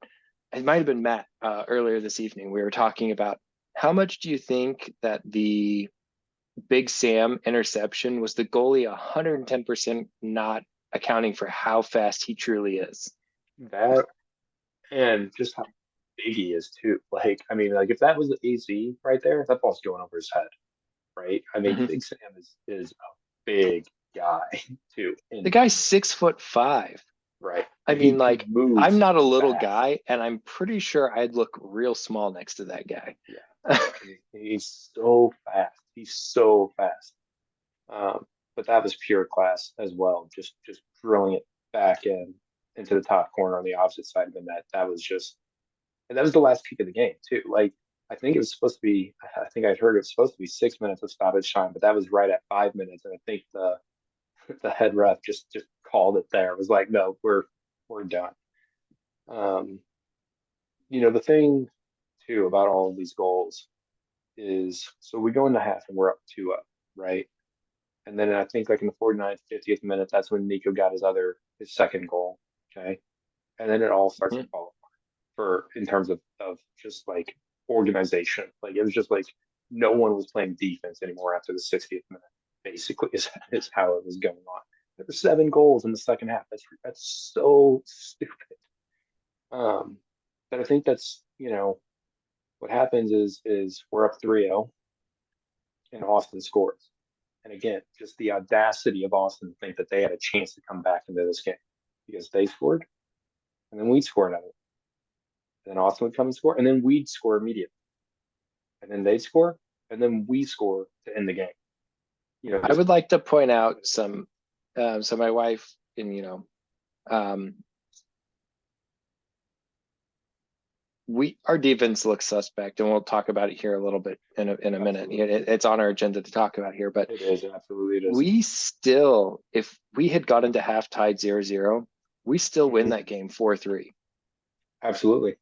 it might have been Matt earlier this evening. We were talking about how much do you think that the Big Sam interception was the goalie 110% not accounting for how fast he truly is. That and just how big he is too. Like, I mean, like if that was the AZ right there, that ball's going over his head, right? I mean, Mhm. Big Sam is a big guy too, The and guy's 6'5". right, I and mean, he like, I'm moves not a little fast. guy, and I'm pretty sure I'd look real small next to that guy. Yeah, he's so fast. He's so fast. But that was pure class as well. Just drilling it back into the top corner on the opposite side of the net. That was just, and that was the last kick of the game too. Like I think it was supposed to be. I think I'd heard it was supposed to be 6 minutes of stoppage time, but that was right at 5 minutes, and I think the head ref just called it there. It was like, no, we're done. Um, the thing too about all of these goals is so we go into half and we're up 2-up, right? And then I think like in the 49th, 50th minute, that's when Nico got his second goal. Okay. And then it all starts to Mhm. fall apart for in terms of just like organization. Like it was just like no one was playing defense anymore after the 60th minute, basically is how it was going on. There were 7 goals in the second half. That's so stupid. Um, but I think that's, what happens is we're up 3-0 and Austin scores. And again, just the audacity of Austin to think that they had a chance to come back into this game because they scored and then we'd score another. And then Austin would come and score and then we'd score immediately. And then they'd score and then we score to end the game. I Just would like to point out so my wife and um, our defense looks suspect, and we'll talk about it here a little bit in a minute. absolutely. It's on our agenda to talk about here, but It is. Absolutely it is. we still, if we had gotten to half tied 0-0, we still win Mhm. that game 4-3. Absolutely. It's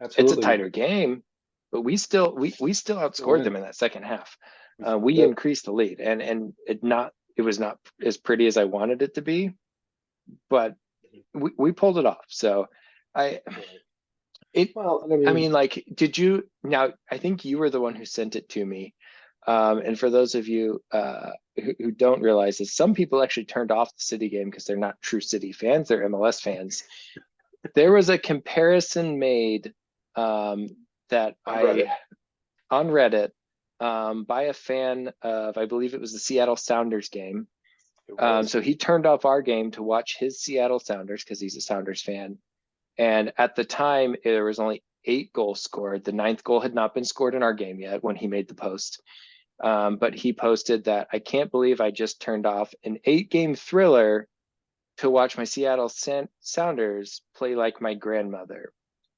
a Absolutely we do. tighter game, but we still Still outscored win. them in that second half. We still We did. increased the lead, and it was not as pretty as I wanted it to be, but Mhm. we pulled it off. So I Right. it Well, and I I mean, mean, like, did you now? I think you were the one who sent it to me. And for those of you who don't realize this, some people actually turned off the City game because they're not true City fans; they're MLS fans. There was a comparison made um, that on Reddit, I on Reddit by a fan of, I believe it was the Seattle Sounders game. it was So he turned off our game to watch his Seattle Sounders because he's a Sounders fan. And at the time, there was only 8 goals scored. The ninth goal had not been scored in our game yet when he made the post. But he posted that I can't believe I just turned off an 8-game thriller to watch my Seattle Sounders play like my grandmother.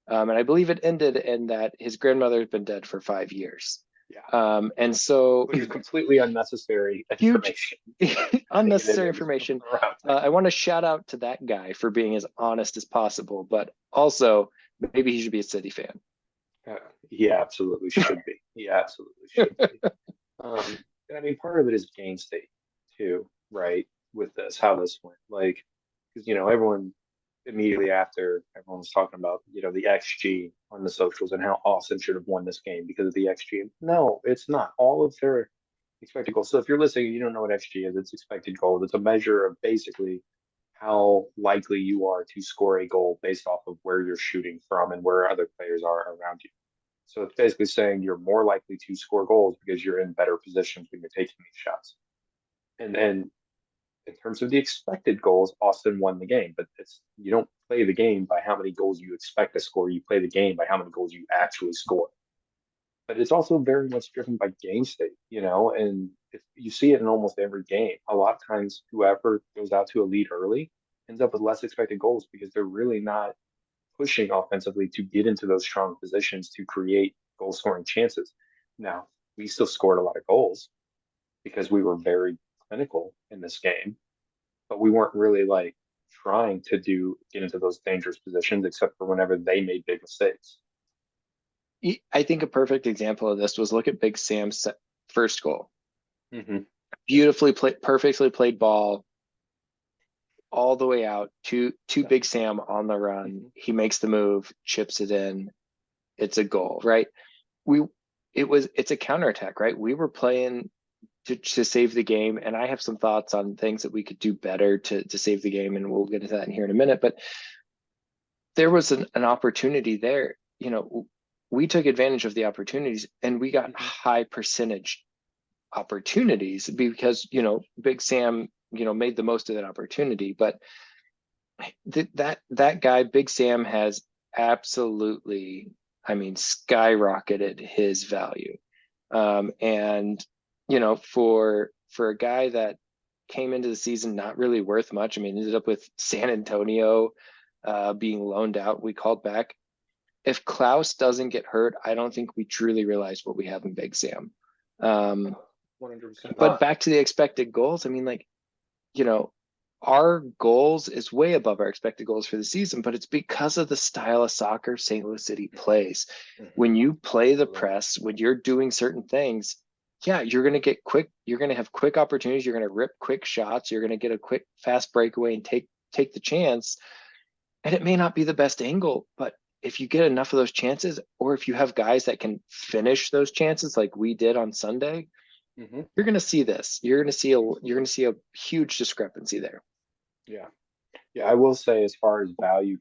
And I believe it ended in that his grandmother has been dead for 5 years. yeah, And so which is completely unnecessary huge, information. Negative unnecessary info information. around there. I want to shout out to that guy for being as honest as possible, but also maybe he should be a City fan. Uh, he absolutely should be. He absolutely should be. And I mean, part of it is gain state too, right? with this, how this went. Like, because everyone immediately after everyone was talking about the XG on the socials and how Austin should have won this game because of the XG. No, it's not. All of their expected goals. So if you're listening, you don't know what XG is. It's expected goals. It's a measure of basically how likely you are to score a goal based off of where you're shooting from and where other players are around you. So it's basically saying you're more likely to score goals because you're in better positions when you're taking these shots. And then in terms of the expected goals, Austin won the game. But you don't play the game by how many goals you expect to score. You play the game by how many goals you actually score. But it's also very much driven by game state, and if you see it in almost every game. A lot of times, whoever goes out to a lead early ends up with less expected goals because they're really not pushing offensively to get into those strong positions to create goal scoring chances. Now, we still scored a lot of goals because we were very clinical in this game, but we weren't really like trying to get into those dangerous positions except for whenever they made big mistakes. I think a perfect example of this was look at Big Sam's first goal. Mm-hmm. Beautifully played, perfectly played ball all the way out to Big Sam on the run. He makes the move, chips it in. It's a goal, right? It's a counterattack, right? We were playing to save the game, and I have some thoughts on things that we could do better to save the game, and we'll get into that in here in a minute. But there was an opportunity there. We took advantage of the opportunities, and we got high percentage opportunities because Big Sam made the most of that opportunity. But that guy Big Sam has absolutely, I mean, skyrocketed his value. And for a guy that came into the season not really worth much, I mean, ended up with San Antonio being loaned out. We called back. If Klaus doesn't get hurt, I don't think we truly realize what we have in Big Sam. 100% But not. back to the expected goals, I mean, our goals is way above our expected goals for the season, but it's because of the style of soccer St. Louis City plays. Mm-hmm. When you play the press, when you're doing certain things, yeah, you're going to have quick opportunities. You're going to rip quick shots. You're going to get a quick, fast breakaway and take the chance. And it may not be the best angle, but if you get enough of those chances, or if you have guys that can finish those chances like we did on Sunday, you're going to see this. You're going to see a huge discrepancy there. Yeah. Yeah, I will say as far as value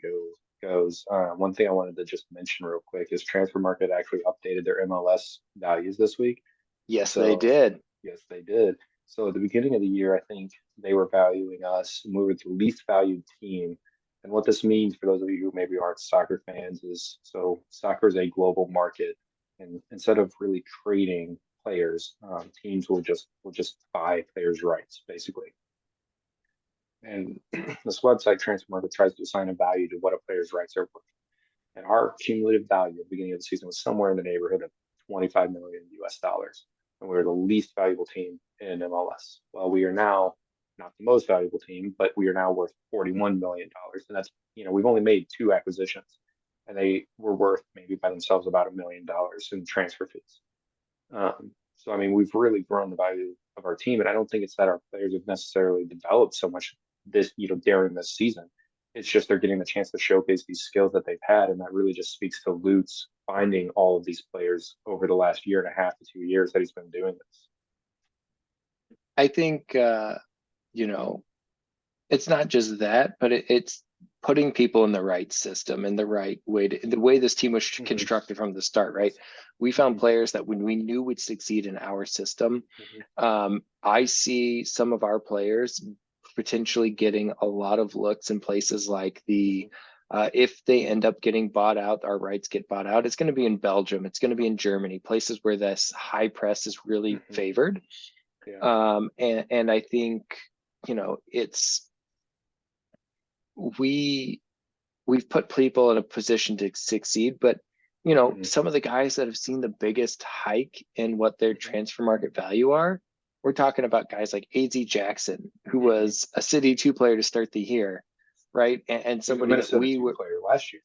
goes, one thing I wanted to just mention real quick is Transfer Market actually updated their MLS values this week. Yes, they So did. yes, they did. So at the beginning of the year, I think they were valuing us, and we were the least valued team. And what this means for those of you who maybe aren't soccer fans is so soccer is a global market, and instead of really trading players, teams will just buy players' rights basically. And this website Transfer Market tries to assign a value to what a player's rights are worth. And our cumulative value at the beginning of the season was somewhere in the neighborhood of 25 million US dollars. And we were the least valuable team in MLS. Well, we are now not the most valuable team, but we are now worth $41 million. And that's, we've only made two acquisitions, and they were worth maybe by themselves about $1 million in transfer fees. So, I mean, we've really grown the value of our team. And I don't think it's that our players have necessarily developed so much during this season. It's just they're getting the chance to showcase these skills that they've had, and that really just speaks to Lutz finding all of these players over the last year and a half to 2 years that he's been doing this. I think it's not just that, but it's putting people in the right system and the right way the way this team was constructed from the start, right? We found players that when we knew would succeed in our system. I see some of our players potentially getting a lot of looks in places like if they end up getting bought out, our rights get bought out, it's going to be in Belgium, it's going to be in Germany, places where this high press is really favored. Yeah. And I think it's we've put people in a position to succeed, but some of the guys that have seen the biggest hike in what their transfer market value are, we're talking about guys like AZ Jackson, who was a City 2 player to start the year, right? And somebody that we were player last year.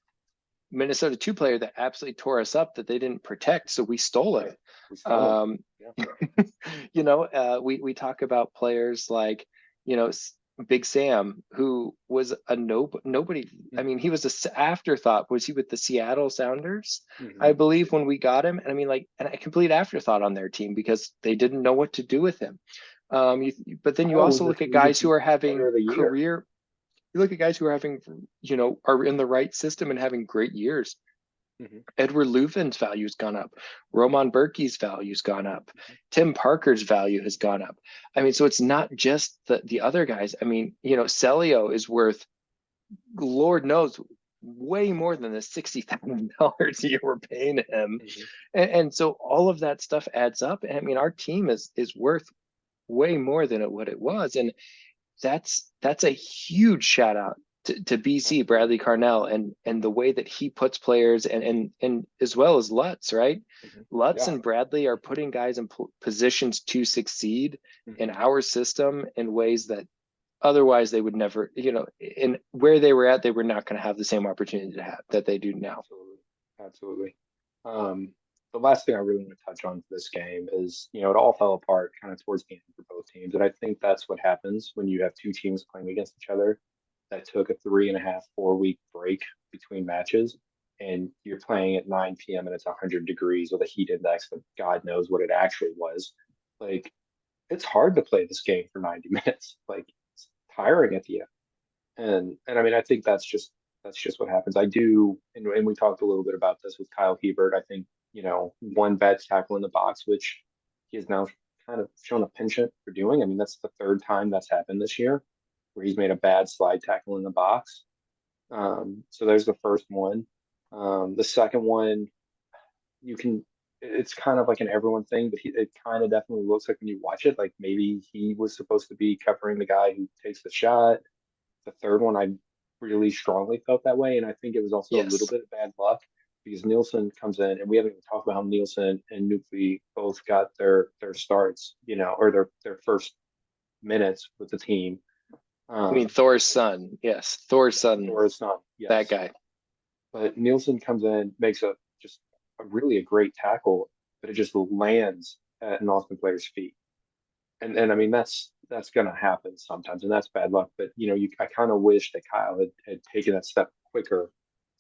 Minnesota 2 player that absolutely tore us up that they didn't protect, so we stole it. We stole we talk about players like you know, Big Sam, who was a nobody. I mean, Mhm. he was a afterthought. Was he with the Seattle Sounders? I Mhm. believe when we got him. And I mean, like, and a complete afterthought on their team because they didn't know what to do with him. But then you Kyle was also the look at collegiate guys who are player having of the year. career. You look at guys who are having, are in the right system and having great years. Mhm. Edward Leuven's value's gone up. Roman Berkey's value's gone up. Mhm. Tim Parker's value has gone up. I mean, so it's not just the other guys. I mean, Celio is worth, Lord knows, way more than the $60,000 a year we're paying him. Mhm. And so all of that stuff adds up. And I mean, our team is worth way more than what it was. And that's a huge shout out to BC Absolutely. Bradley Carnell and the way that he puts players and as well as Lutz, right? Mhm. Lutz Yeah. and Bradley are putting guys in positions to succeed in Mhm. our system in ways that otherwise they would never, in where they were at, they were not going to have the same opportunity to have that they do now. Absolutely. Absolutely. Um, the last thing I really want to touch on for this game is, it all fell apart kind of towards the end for both teams. And I think that's what happens when you have two teams playing against each other that took a 3.5, 4 week break between matches. And you're playing at 9 p.m. and it's 100 degrees with a heat index that God knows what it actually was. Like, it's hard to play this game for 90 minutes. Like, it's tiring at the end. And I mean, I think that's just what happens. I do, and we talked a little bit about this with Kyle Hebert. I think, one bad tackle in the box, which he has now kind of shown a penchant for doing. I mean, that's the third time that's happened this year, where he's made a bad slide tackle in the box. So there's the first one. The second one, you can, it's kind of like an everyone thing, but it kind of definitely looks like when you watch it, like maybe he was supposed to be covering the guy who takes the shot. The third one, I really strongly felt that way, and I think it was also a little Yes. bit of bad luck because Nielsen comes in, and we haven't even talked about how Nielsen and Nuki both got their starts, or their first minutes with the team. I mean, Um, Thor's son. Yes. Thor's yeah, son, or it's not, that yes, guy. but Nielsen comes in, makes a great tackle, but it just lands at an Austin player's feet. And I mean that's gonna happen sometimes, and that's bad luck. But I kind of wish that Kyle had taken that step quicker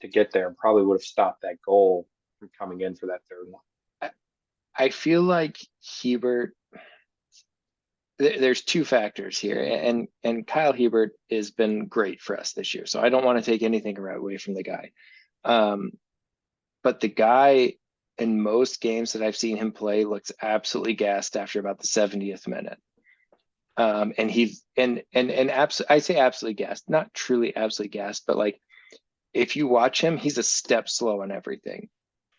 to get there, and probably would have stopped that goal from coming in for that third one. I, I feel like Hebert, there's two factors here, and Kyle Hebert has been great for us this year. So I don't want to take anything away from the guy. Um, but the guy in most games that I've seen him play looks absolutely gassed after about the 70th minute. And he's I say absolutely gassed, not truly absolutely gassed, but like if you watch him, he's a step slow on everything.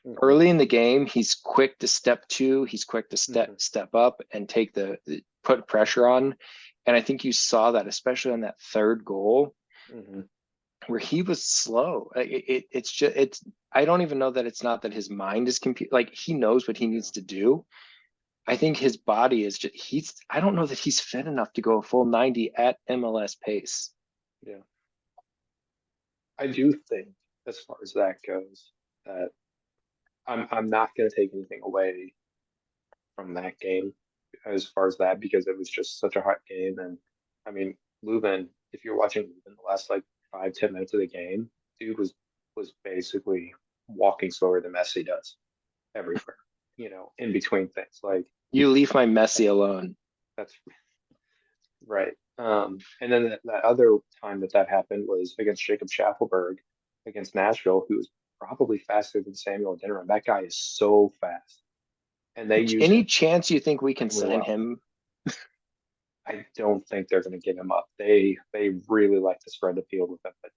Hmm. Early in the game, he's quick to step two, he's quick to Hmm. step up and take put pressure on. And I think you saw that, especially on that third goal, Hmm. where he was slow. It's just I don't even know that it's not that his mind is like he knows what he Yeah, needs to do. I think his body is just I don't know that he's fit enough to go a full 90 at MLS pace. yeah. I do think, as far as that goes, that I'm not going to take anything away from that game as far as that because it was just such a hot game. And I mean, Leuven, if you're watching Leuven the last like 5, 10 minutes of the game, dude was basically walking slower than Messi does everywhere, in between things. Like You leave my Messi alone. that's right. And then that other time that happened was against Jacob Schaffelberg against Nashville, who was probably faster than Samuel Dinner. That guy is so fast, and they use Any him chance you think we can extremely sign well. him? I don't think they're going to give him up. They really like to spread the field with him, but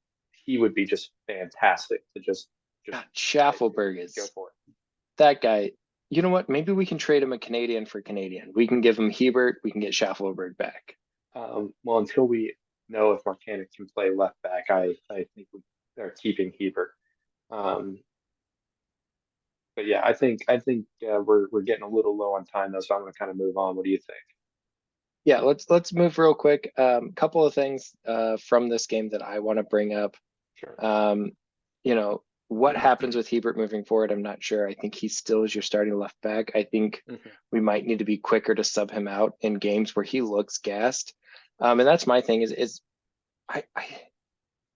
he would be just fantastic to just God, like Schaffelberg go is for it. that guy. You know what? Maybe we can trade him a Canadian for Canadian. We can give him Hebert. We can get Schaffelberg back. Well, until we know if Marcanic can play left back, I think they're keeping Hebert. Um, but yeah, I think we're getting a little low on time though, so I'm going to kind of move on. What do you think? Yeah, let's move real quick. Couple of things from this game that I want to bring up. Sure. Um, what happens with Hebert moving forward? I'm not sure. I think he still is your starting left back. I think Hmm. we might need to be quicker to sub him out in games where he looks gassed. And that's my thing is I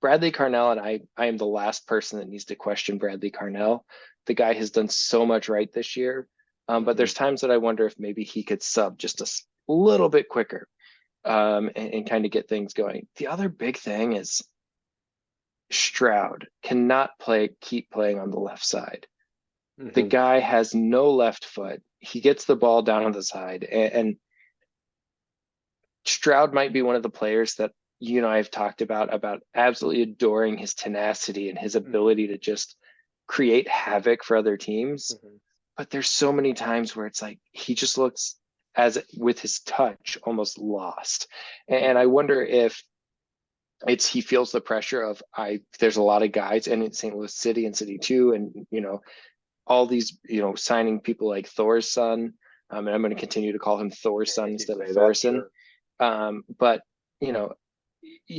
Bradley Carnell, and I am the last person that needs to question Bradley Carnell. The guy has done so much right this year. But Hmm. there's times that I wonder if maybe he could sub just a little bit quicker, and kind of get things going. The other big thing is Stroud cannot keep playing on the left side. The Hmm. guy has no left foot. He gets the ball down on the side, and Stroud might be one of the players that you and I have talked about absolutely adoring his tenacity and his Hmm. ability to just create havoc for other teams. Hmm. But there's so many times where it's like he just looks, as with his touch, almost lost. And I Hmm. wonder if it's he feels the pressure of there's a lot of guys and in St. Louis City and City 2, and all these, signing people like Thor's son. And I'm going to continue to call him Thor's Yeah, son if you instead of say that, Thorson. sure. But you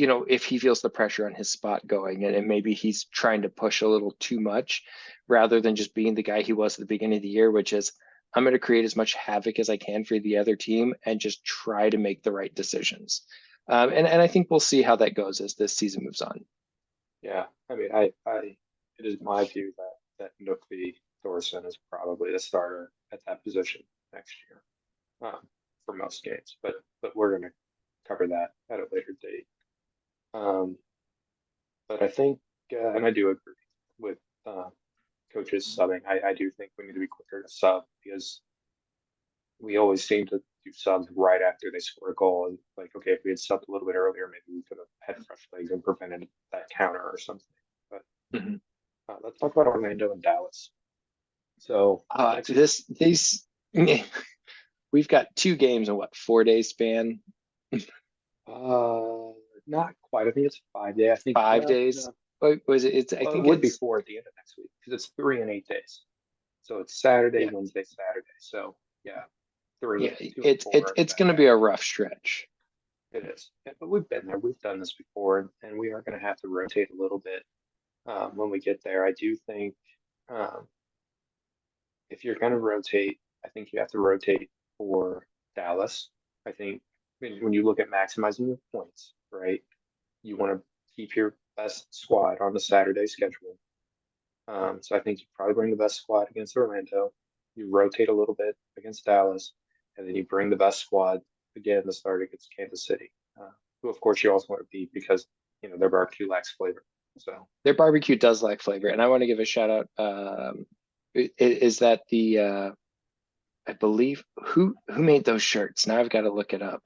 know, if he feels the pressure on his spot going, and maybe he's trying to push a little too much, rather than just being the guy he was at the beginning of the year, which is I'm going to create as much havoc as I can for the other team and just try to make the right decisions. And I think we'll see how that goes as this season moves on. Yeah, I mean, it is my view that Nookie Thorson is probably the starter at that position next year, for most games. But we're gonna cover that at a later date. Um, but I think, and I do agree with coaches subbing. I do think we need to be quicker to sub because we always seem to do subs right after they score a goal. And like, okay, if we had subbed a little bit earlier, maybe we could have had fresh legs and prevented that counter or something. But Mhm. let's talk about Orlando and Dallas. So next, These we've got two games in what, 4 days span, uh, not quite. I think it's 5 day. I think, 5 days. no, What was it? I well, it think would be it's, four at the end of next week because it's 3 and 8 days. So it's Saturday, yeah, Wednesday, Saturday. So yeah, three, yeah. 2 and 4, and It's back going to be back. a rough stretch. It is. Yeah, but we've been there. We've done this before, and we are going to have to rotate a little bit when we get there. I do think um, if you're going to rotate, I think you have to rotate for Dallas. I think when you look at maximizing your points, right, you want to keep your best squad on the Saturday schedule. So I think you probably bring the best squad against Orlando. You rotate a little bit against Dallas, and then you bring the best squad again to start against Kansas City, who of course you also want to beat because their barbecue lacks flavor. So Their barbecue does lack flavor, and I want to give a shout out. Is that the I believe who made those shirts? Now I've got to look it up.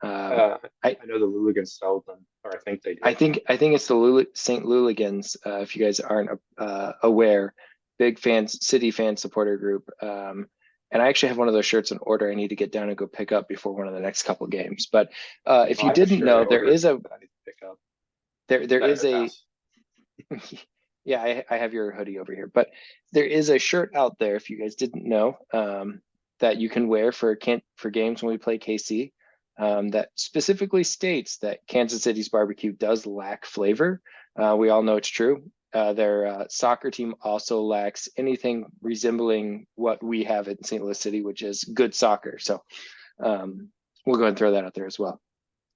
Um, uh, I I know the Luligans sold them, or I think they I did. think I think it's the St. Luligans. If you guys aren't aware, big fans, city fan supporter group. And I actually have one of those shirts in order. I need to get down and go pick up before one of the next couple games. But if Well, you I have a didn't shirt I know, ordered that I need to pick up. there Is that in is your a house? yeah, I have your hoodie over here, but there is a shirt out there, if you guys didn't know, that you can wear for games when we play KC, that specifically states that Kansas City's barbecue does lack flavor. We all know it's true. Their soccer team also lacks anything resembling what we have in St. Louis City, which is good soccer. So we'll go ahead and throw that out there as well.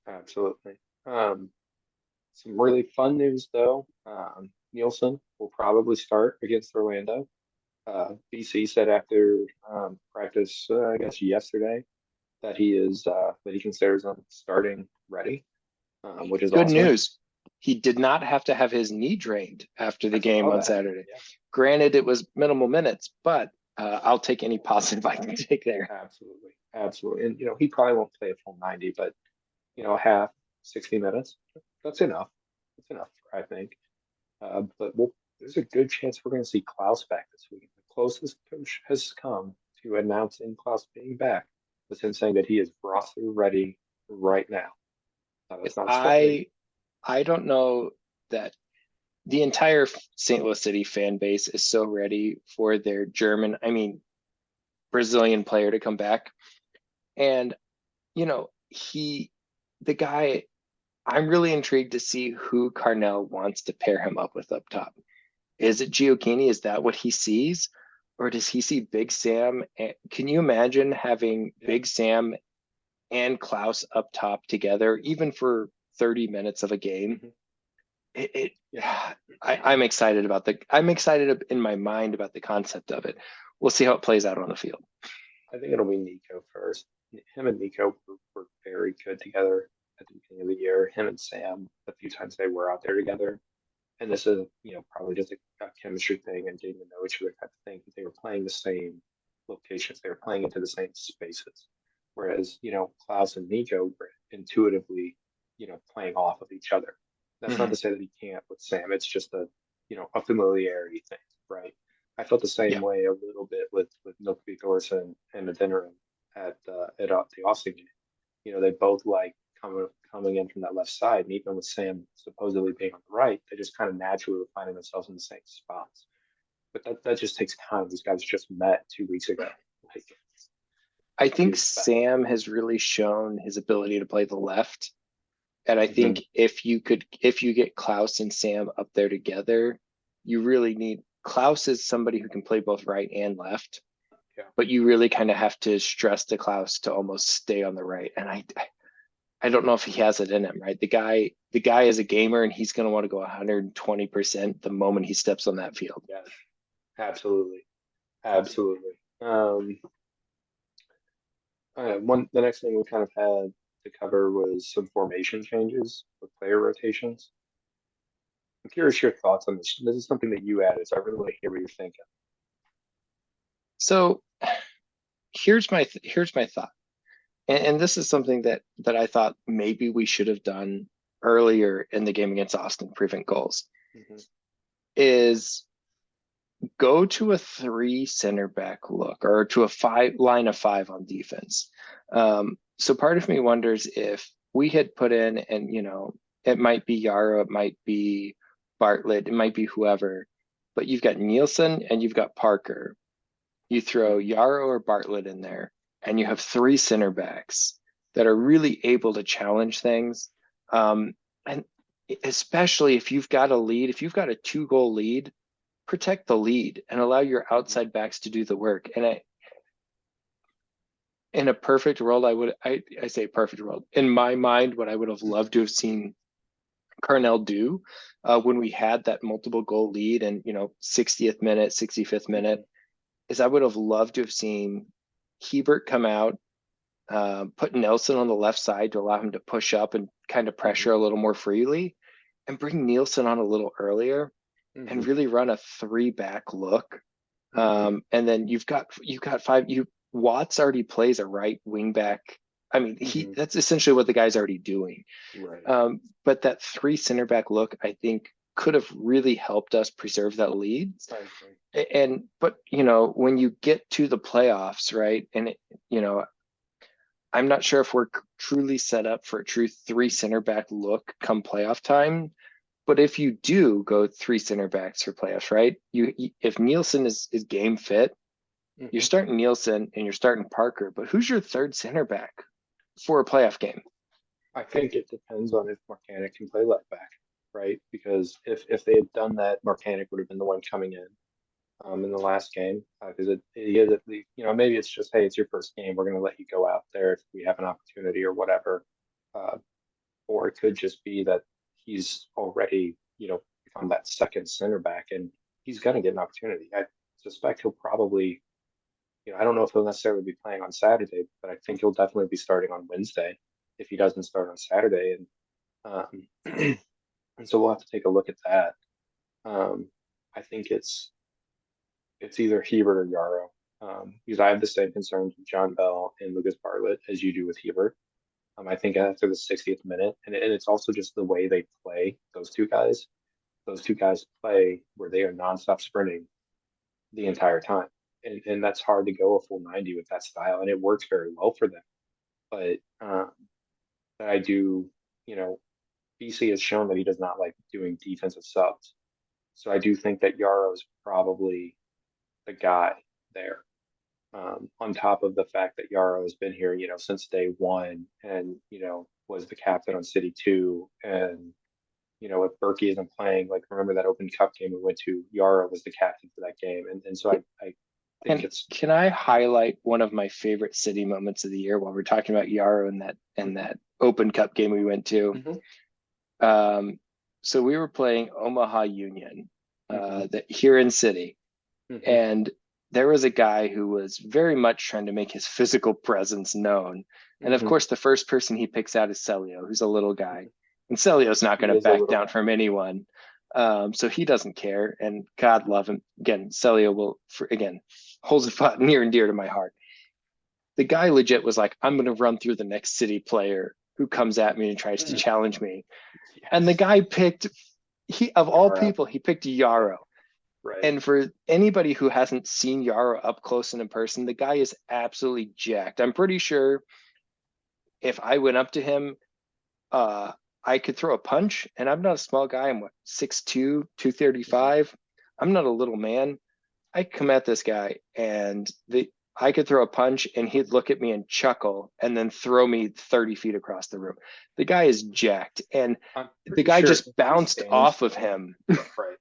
Absolutely. Some really fun news though. Nielsen will probably start against Orlando. BC said after practice, I guess yesterday, that he considers them starting ready, which is Good awesome. news. He did not have to have his knee drained after I the game saw on that. Saturday. Yeah, Granted, it was minimal minutes, but I'll take any positive I can take there. absolutely, absolutely. And he probably won't play a full 90, but a half, 60 minutes, that's enough. That's enough, I think. But there's a good chance we're going to see Klaus back this week. The closest coach has come to announcing Klaus being back was him saying that he is roster ready right now. That's not starting. I I don't know that the entire St. Louis City fan base is so ready for their Brazilian player to come back. And the guy, I'm really intrigued to see who Carnell wants to pair him up with up top. Is it Giochini? Is that what he sees? Or does he see Big Sam? Can you imagine having Yeah, Big Sam and Klaus up top together, even for 30 minutes of a game, Mhm. it Yeah, I'm excited about I'm excited in my mind about the concept of it. We'll see how it plays out on the field. I think it'll be Nico first. Him and Nico were very good together at the beginning of the year. Him and Sam, the few times they were out there together, and this is probably just a chemistry thing and getting to know each other type of thing. They were playing the same locations, they were playing into the same spaces, whereas Klaus and Nico were intuitively playing off of each other. That's not Mhm. to say that he can't with Sam. It's just a familiarity thing, right? I felt the same Yeah. way a little bit with Milky Thorson and Adeniran at the Austin game. They both like coming in from that left side, and even with Sam supposedly being on the right, they just kind of naturally were finding themselves in the same spots. But that just takes time. These guys just met 2 weeks ago. Like, I what do you think expect? Sam has really shown his ability to play the left. And I Hmm. think if you get Klaus and Sam up there together, you really need Klaus is somebody who can play both right and left, Yeah. but you really kind of have to stress to Klaus to almost stay on the right. And I don't know if he has it in him, right? The guy is a gamer and he's going to want to go 120% the moment he steps on that field. Yeah. Absolutely. Absolutely. The next thing we kind of had to cover was some formation changes with player rotations. I'm curious your thoughts on this. This is something that you added, so I really want to hear what you're thinking. So here's my thought. And this is something that I thought maybe we should have done earlier in the game against Austin to prevent goals Hmm. is go to a three center back look or to a five line of five on defense. So part of me wonders if we had put in, and it might be Yara, it might be Bartlett, it might be whoever, but you've got Nielsen and you've got Parker. You throw Yara or Bartlett in there, and you have three center backs that are really able to challenge things. And especially if you've got a lead, if you've got a 2-goal lead, protect the lead and allow your Hmm. outside backs to do the work. And in a perfect world, I say perfect world. In my mind, what I would have loved to have seen Carnell do when we had that multiple goal lead and 60th minute, 65th minute Hmm. is I would have loved to have seen Hebert come out, put Nelson on the left side to allow him to push up and kind of Hmm. pressure a little more freely, and bring Nielsen on a little earlier and Hmm. really run a three back look. Hmm. And then you've got five. Watts already plays a right wing back. I mean, he Hmm. that's essentially what the guy's already doing. Right. But that three center back look, I think, could have really helped us preserve that lead. I agree. And but when you get to the playoffs, right? And you know, I'm not sure if we're truly set up for a true three center back look come playoff time. But if you do go three center backs for playoffs, right? If Nielsen is game fit, you're Hmm. starting Nielsen and you're starting Parker. But who's your third center back for a playoff game? I think it depends on if Marcanic can play left back, right? Because if they had done that, Marcanic would have been the one coming in the last game because he is at least maybe it's just hey, it's your first game, we're going to let you go out there if we have an opportunity or whatever, uh, or it could just be that he's already become that second center back and he's going to get an opportunity. I suspect he'll probably I don't know if he'll necessarily be playing on Saturday, but I think he'll definitely be starting on Wednesday if he doesn't start on Saturday, and and so we'll have to take a look at that. Um, I think it's either Hebert or Yarrow. Because I have the same concerns with John Bell and Lucas Bartlett as you do with Hebert. I think after the 60th minute, and it's also just the way they play, those two guys. Those two guys play where they are nonstop sprinting the entire time. And that's hard to go a full 90 with that style, and it works very well for them. But I do, you know, BC has shown that he does not like doing defensive subs. So I do think that Yarrow is probably the guy there. On top of the fact that Yarrow has been here, since day one and, was the captain on City 2. And, if Berkey isn't playing, like remember that Open Cup game we went to, Yarrow was the captain for that game. And so I think it's Can I highlight one of my favorite city moments of the year while we're talking about Yarrow and that Open Cup game we went to? Mhm, So we were playing Omaha Union, mhm, that here in city, mhm, and there was a guy who was very much trying to make his physical presence known. And of mhm, course, the first person he picks out is Celio, who's a little guy. mhm. And Celio's not He going to is a back little down guy. from anyone. So he doesn't care. And God love him. Again, Celio will, again, holds a spot near and dear to my heart. The guy legit was like, I'm going to run through the next city player who comes at me and tries to Mm, challenge me. And the yes, guy picked, he of all Yarrow. people, he picked Yarrow. Right. And for anybody who hasn't seen Yarrow up close and in person, the guy is absolutely jacked. I'm pretty sure if I went up to him, uh, I could throw a punch, and I'm not a small guy. I'm what, 6'2", Mhm. 235. I'm not a little man. I come at this guy, and I could throw a punch, and he'd look at me and chuckle, and then throw me 30 feet across the room. The guy is jacked, and I'm the pretty guy sure he just could be bounced standing off of still. him. Right.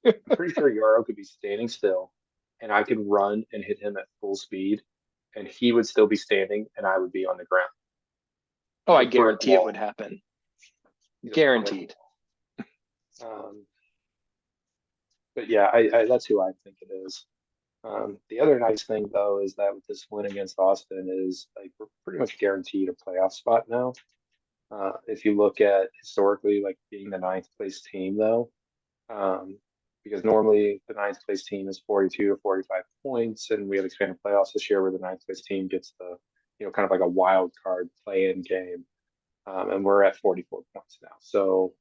I'm pretty sure Yarrow could be standing still, and I could run and hit him at full speed, and he would still be standing, and I would be on the ground. Oh, Like I a brick guarantee it would wall, happen. just brick Guaranteed. wall. But yeah, that's who I think it is. The other nice thing though is that with this win against Austin is like we're pretty much guaranteed a playoff spot now. If you look at historically, like being the ninth place team though, um, because normally the ninth place team is 42 to 45 points, and we have expanded playoffs this year where the ninth place team gets the, kind of like a wild card play-in game, and we're at 44 points now. So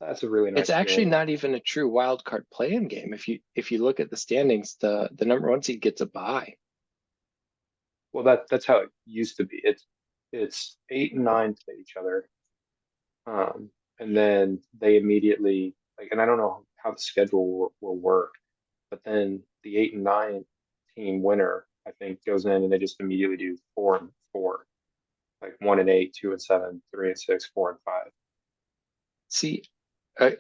that's a really It's nice actually feeling. not even a true wild card play-in game. If you look at the standings, the number one seed gets a bye. Well, that's how it used to be. It's eight and nine play each other, um, and then they immediately like, and I don't know how the schedule will work, but then the eight and nine team winner, I think, goes in and they just immediately do 4 and 4, like 1 and 8, 2 and 7, 3 and 6, 4 and 5. See,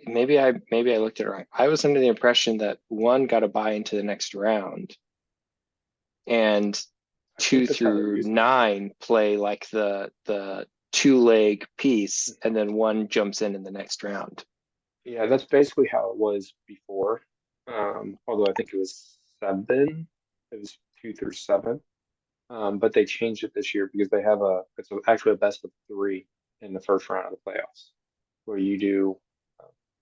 maybe I looked at it wrong. I was under the impression that one got a bye into the next round, and I think two that's how it through used to be. nine play like the two-leg piece, and then one jumps in the next round. Yeah, that's basically how it was before. Although I think it was seven, it was 2 through 7. But they changed it this year because they have actually a best of three in the first round of the playoffs, where you do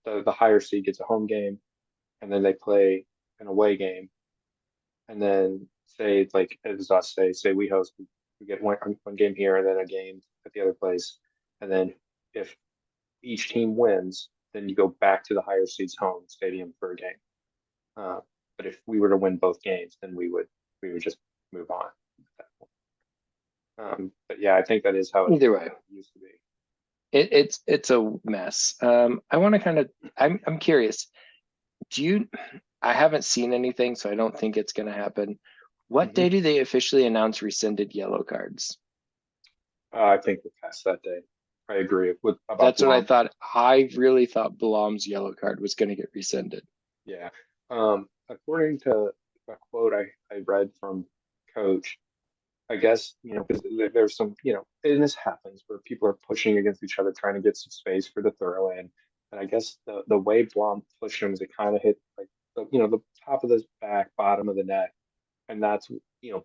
the higher seed gets a home game, and then they play an away game, and then say like as us say we host, we get one game here and then a game at the other place, and then if each team wins, then you go back to the higher seed's home stadium for a game. Uh, but if we were to win both games, then we would just move on. But yeah, I think that is how it Either way, used to be. it's a mess. I want to kind of. I'm curious. Do you? I haven't seen anything, so I don't think it's going to happen. What Hmm. day do they officially announce rescinded yellow cards? I think we're past that day. I agree with about That's what I Blum. thought. I really thought Blom's yellow card was going to get rescinded. Yeah. According to a quote I read from Coach, I guess, because there's some, and this happens where people are pushing against each other, trying to get some space for the throw in. And I guess the way Blom pushed him is it kind of hit like the top of the back, bottom of the neck. And that's,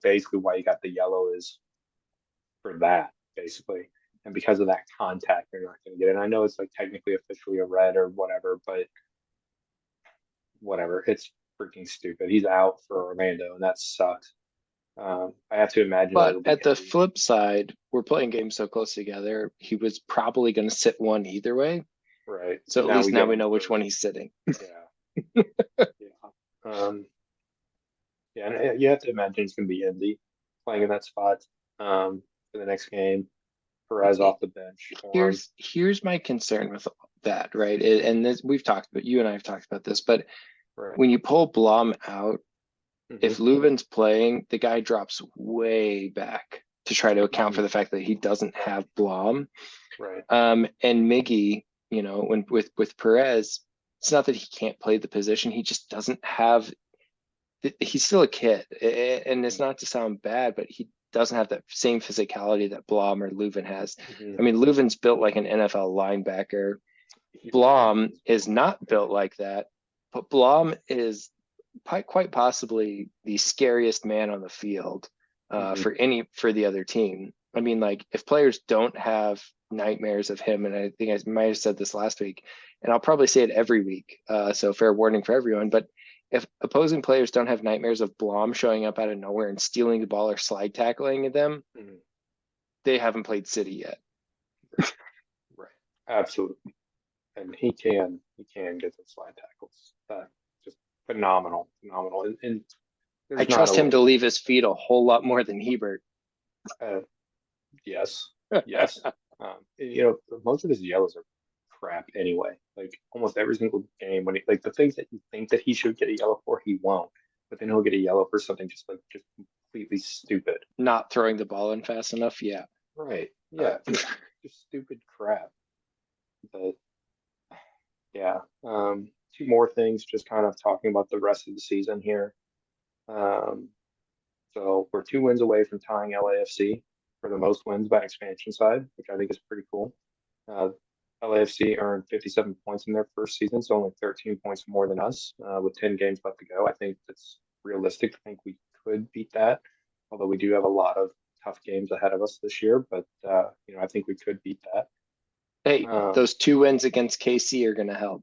basically why you got the yellow is for that, basically. And because of that contact, you're not going to get it. And I know it's like technically officially a red or whatever, but whatever. It's freaking stupid. He's out for Orlando, and that sucks. I have to imagine that But it'll be at the Indy. flip side, we're playing games so close together. He was probably going to sit one either way. Right. So And at now least we now get we him know which for, one he's sitting. yeah, yeah. Yeah, and you have to imagine it's going to be Indy playing in that spot for the next game. Perez off the bench for him. Here's my concern with that, right? And this we've talked about, you and I have talked about this, but Right. when you pull Blom out, Hmm. if Lubin's playing, the guy drops way back to try to account Hmm. for the fact that he doesn't have Blom. Right. And Miggy, when with Perez, it's not that he can't play the position; he just doesn't have he's still a kid, and it's not to sound bad, but he doesn't have that same physicality that Blom or Leuven has. Mhm. I mean, Leuven's built like an NFL linebacker. He really Blom is. is not built like that, but Blom is quite possibly the scariest man on the field Mhm. for the other team. I mean, like if players don't have nightmares of him, and I think I might have said this last week, and I'll probably say it every week. So fair warning for everyone. But if opposing players don't have nightmares of Blom showing up out of nowhere and stealing the ball or slide tackling them, Mhm. they haven't played City yet. Right. Right. Absolutely. And he can get those slide tackles. Just phenomenal, phenomenal. And I there's not a trust him lot. to leave his feet a whole lot more than Hebert. Uh, yes, yes. Most of his yellows are crap anyway. Like almost every single game, when he like the things that you think that he should get a yellow for, he won't. But then he'll get a yellow for something just completely stupid. Not throwing the ball in fast enough. Yeah. Right. Uh, Yeah. Just stupid crap. But yeah. Two more things, just kind of talking about the rest of the season here. Um, so we're 2 wins away from tying LAFC for the most wins by expansion side, which I think is pretty cool. Uh, LAFC earned 57 points in their first season, so only 13 points more than us, with 10 games left to go. I think that's realistic. I think we could beat that, although we do have a lot of tough games ahead of us this year. But I think we could beat that. hey, Um, those 2 wins against KC are going to help.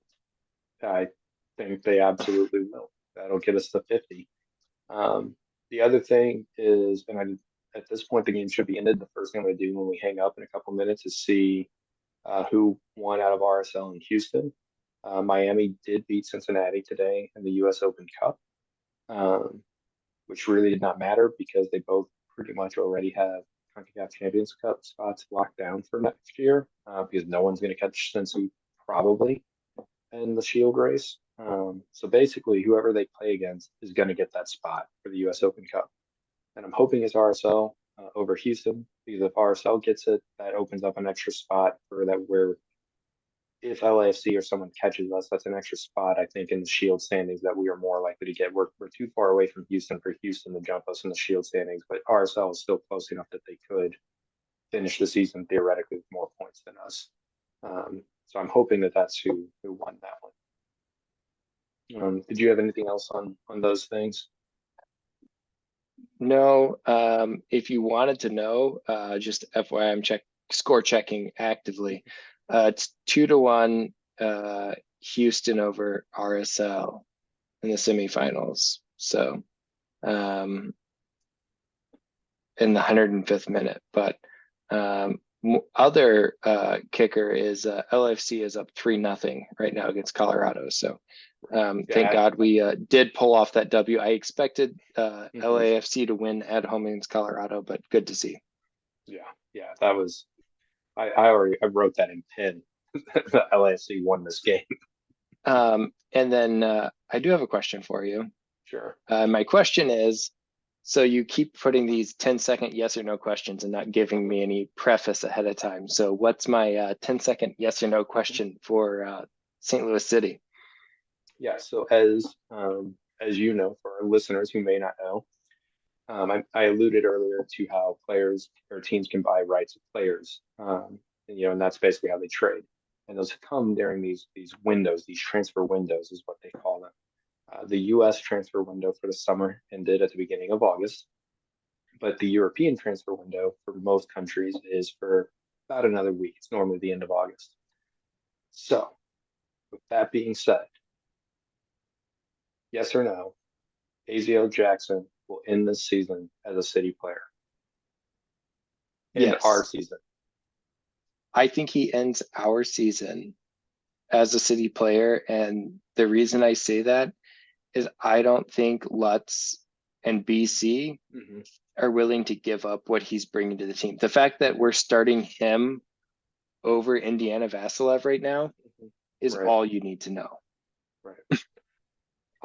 I think they absolutely will. That'll get us to 50. Um, the other thing is, at this point, the game should be ended. The first thing I'm going to do when we hang up in a couple minutes is see who won out of RSL in Houston. Miami did beat Cincinnati today in the U.S. Open Cup, um, which really did not matter because they both pretty much already have CONCACAF Champions Cup spots locked down for next year because no one's going to catch Cincy probably in the Shield race. So basically, whoever they play against is going to get that spot for the U.S. Open Cup. And I'm hoping it's RSL over Houston because if RSL gets it, that opens up an extra spot for that where if LAFC or someone catches us, that's an extra spot, I think, in the Shield standings that we are more likely to get. We're too far away from Houston for Houston to jump us in the Shield standings, but RSL is still close enough that they could finish the season theoretically with more points than us. So I'm hoping that that's who won that one. Did you have anything else on those things? No, if you wanted to know, just FYI, I'm score checking actively. It's 2-1 Houston over RSL in the semifinals. So in the 105th minute. But other kicker is LFC is up 3-0 right now against Colorado. So thank Yeah. God we did pull off that W. I expected Mhm. LAFC to win at home against Colorado, but good to see. Yeah. Yeah. That was I wrote that in pen. The LAFC won this game. And then I do have a question for you. Sure. My question is, so you keep putting these 10-second yes or no questions and not giving me any preface ahead of time. So what's my 10-second yes or no Mhm. question for St. Louis City? Yeah. So as you know, for our listeners who may not know, I alluded earlier to how players or teams can buy rights of players, and that's basically how they trade. And those come during these windows, these transfer windows is what they call them. The U.S. transfer window for the summer ended at the beginning of August, but the European transfer window for most countries is for about another week. It's normally the end of August. So, with that being said, yes or no, AZL Jackson will end this season as a City player. End our Yes, season. I think he ends our season as a City player. And the reason I say that is I don't think Lutz and BC Mm-hmm. are willing to give up what he's bringing to the team. The fact that we're starting him over Indiana Vasilev right now is Right, all you need to know. right.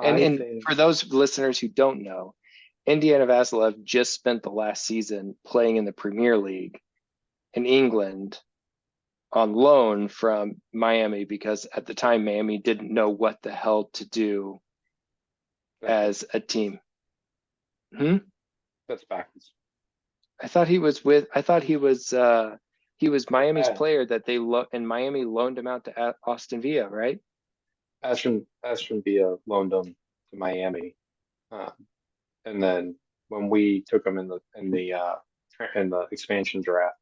And I and think, for those listeners who don't know, Indiana Vasilev just spent the last season playing in the Premier League in England on loan from Miami because at the time Miami didn't know what the hell to do as a team. Hmm? That's backwards. I thought he was Well, Miami's player that and Miami loaned him out to Austin Villa, right? Ashton Villa loaned him to Miami, um, and then when we took him in the expansion draft,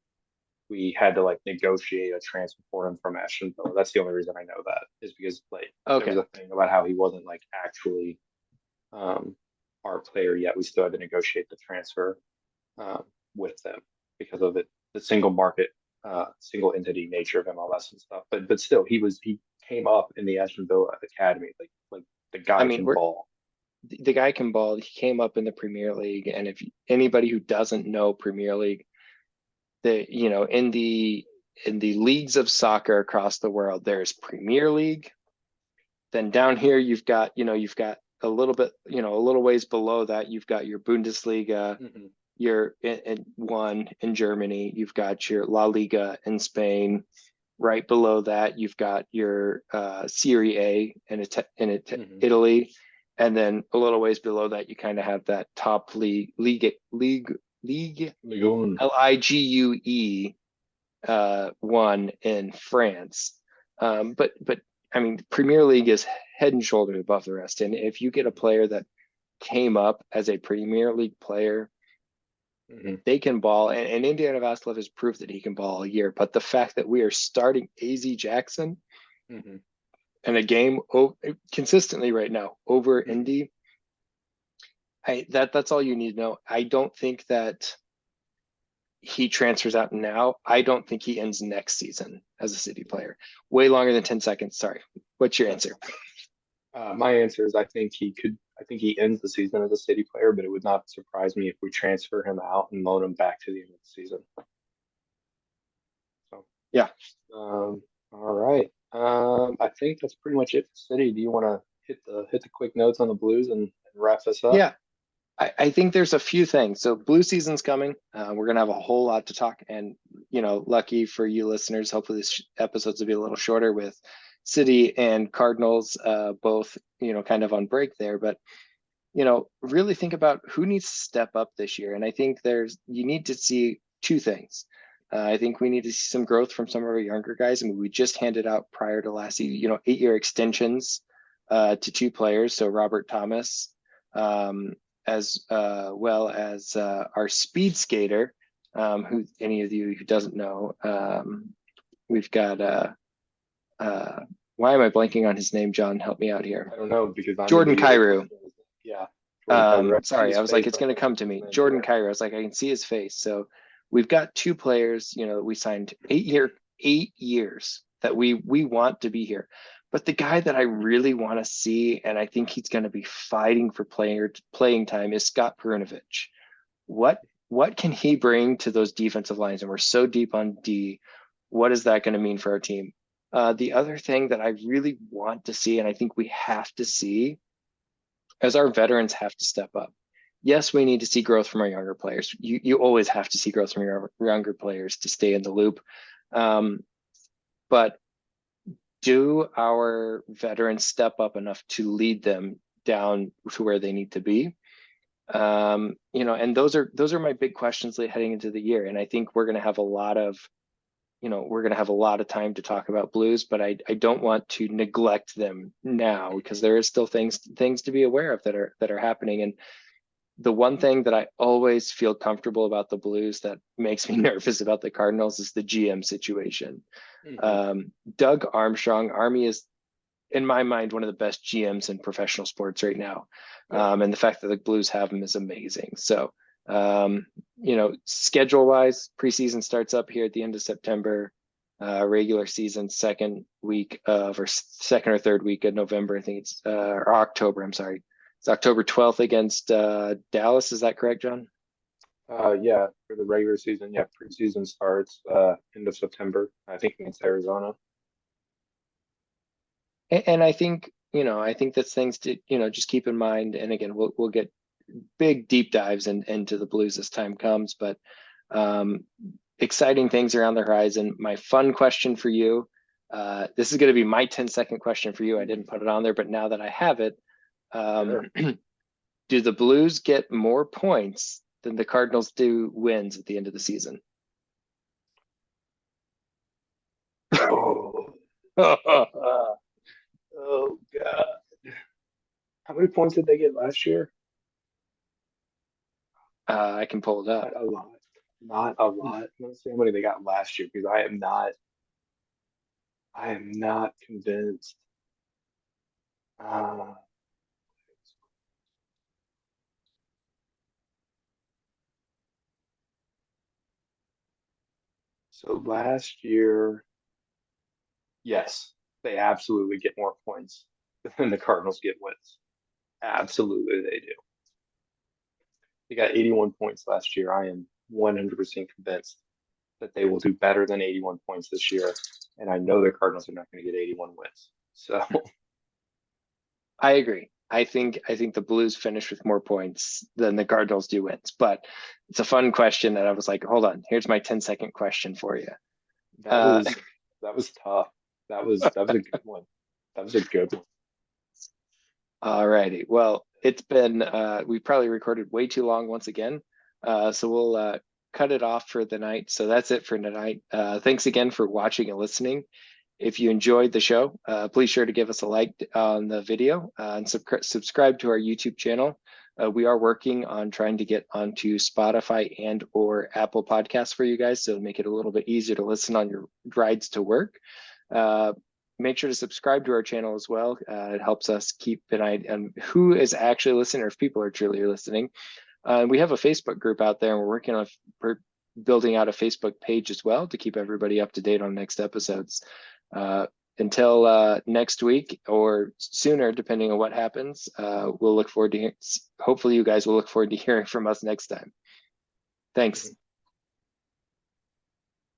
we had to like negotiate a transfer for him from Ashton Villa. That's the only reason I know that is because like there was Okay. a thing about how he wasn't like actually um, our player yet. We still had to negotiate the transfer um, with them because of the single market, single entity nature of MLS and stuff. But still, he came up in the Aston Villa academy. Like the I guy mean, can ball. the guy can ball. He came up in the Premier League, and if anybody who doesn't know Premier League, in the leagues of soccer across the world, there's Premier League. Then down here, you've got a little bit, a little ways below that, you've got your Bundesliga, Mm-hmm. your one in Germany. You've got your La Liga in Spain. Right below that, you've got your Serie A Mm-hmm. Italy, and then a little ways below that, you kind of have that top league Ligue Ligue one in France. But I mean, Premier League is head and shoulders above the rest. And if you get a player that came up as a Premier League player, Mm-hmm. they can ball. And Indiana Vassilev has proved that he can ball a year. But the fact that we are starting AZ Jackson Mm-hmm. in a game consistently right now over Mm-hmm. Indy, that's all you need to know. I don't think that he transfers out now. I don't think he ends next season as a City player. Way longer than 10 seconds. Sorry. What's your answer? My answer is I think he could. I think he ends the season as a City player, but it would not surprise me if we transfer him out and loan him back to the end of the season. So, Yeah. all right. I think that's pretty much it for City. Do you want to hit the quick notes on the Blues and wrap this up? Yeah. I think there's a few things. So blue season's coming. We're gonna have a whole lot to talk, and lucky for you listeners, hopefully this episodes will be a little shorter with City and Cardinals, both kind of on break there. But really think about who needs to step up this year, and I think you need to see two things. I think we need to see some growth from some of our younger guys. I mean, we just handed out prior to last season, 8-year extensions to two players. So Robert Thomas. As well as our speed skater, who any of you who doesn't know, we've got why am I blanking on his name? John, help me out here. I don't know because I'm Jordan immediately Cairo. blanking on his name. Yeah, Jordan Kyrou. I can see Sorry, his I was like, face, it's but I going to can't come to think of his me. name. Jordan Yeah. Cairo. I was like, I can see his face. So we've got two players. We signed 8 years that we want to be here. But the guy that I really want to see, and I think he's going to be fighting for playing time, is Scott Perunovich. What can he bring to those defensive lines? And we're so deep on D. What is that going to mean for our team? The other thing that I really want to see, and I think we have to see, as our veterans have to step up. Yes, we need to see growth from our younger players. You always have to see growth from your younger players to stay in the loop. But do our veterans step up enough to lead them down to where they need to be? And those are my big questions heading into the year. And I think we're going to have a lot of time to talk about Blues, but I don't want to neglect them now because there is still things to be aware of that are happening. And the one thing that I always feel comfortable about the Blues that makes me nervous about the Cardinals is the GM situation. Mm-hmm. Doug Armstrong, Army is, in my mind, one of the best GMs in professional sports right now. Yeah. And the fact that the Blues have him is amazing. So, schedule wise, preseason starts up here at the end of September. Regular season second or third week of November. I think it's or October. I'm sorry. It's October 12th against Dallas. Is that correct, John? Yeah, for the regular season, yeah, preseason starts end of September, I think against Arizona. And I think that's things to just keep in mind. And again, we'll get big deep dives into the Blues as time comes, but exciting things are on the horizon. My fun question for you, this is going to be my 10-second question for you. I didn't put it on there, but now that I have it, Sure. Do the Blues get more points than the Cardinals do wins at the end of the season? Oh, oh God. How many points did they get last year? I can pull it up. Not a lot. Not a lot. Let's see how many they got last year because I am not convinced. Uh, so last year, yes, they absolutely get more points than the Cardinals get wins. Absolutely, they do. They got 81 points last year. I am 100% convinced that they will do better than 81 points this year. And I know the Cardinals are not going to get 81 wins. So I agree. I think the Blues finish with more points than the Cardinals do wins. But it's a fun question that I was like, hold on, here's my 10-second question for you. that Uh, was that was tough. That was a good one. That was a good one. all righty. Well, it's been we probably recorded way too long once again. So we'll cut it off for the night. So that's it for tonight. Thanks again for watching and listening. If you enjoyed the show, please sure to give us a like on the video and subscribe to our YouTube channel. We are working on trying to get onto Spotify and or Apple Podcasts for you guys, so make it a little bit easier to listen on your rides to work. Uh, Make sure to subscribe to our channel as well. It helps us keep an eye on who is actually listening or if people are truly listening. We have a Facebook group out there, and we're working on building out a Facebook page as well to keep everybody up to date on next episodes. Uh, until next week or sooner, depending on what happens, we'll look forward to hopefully you guys will look forward to hearing from us next time. Thanks.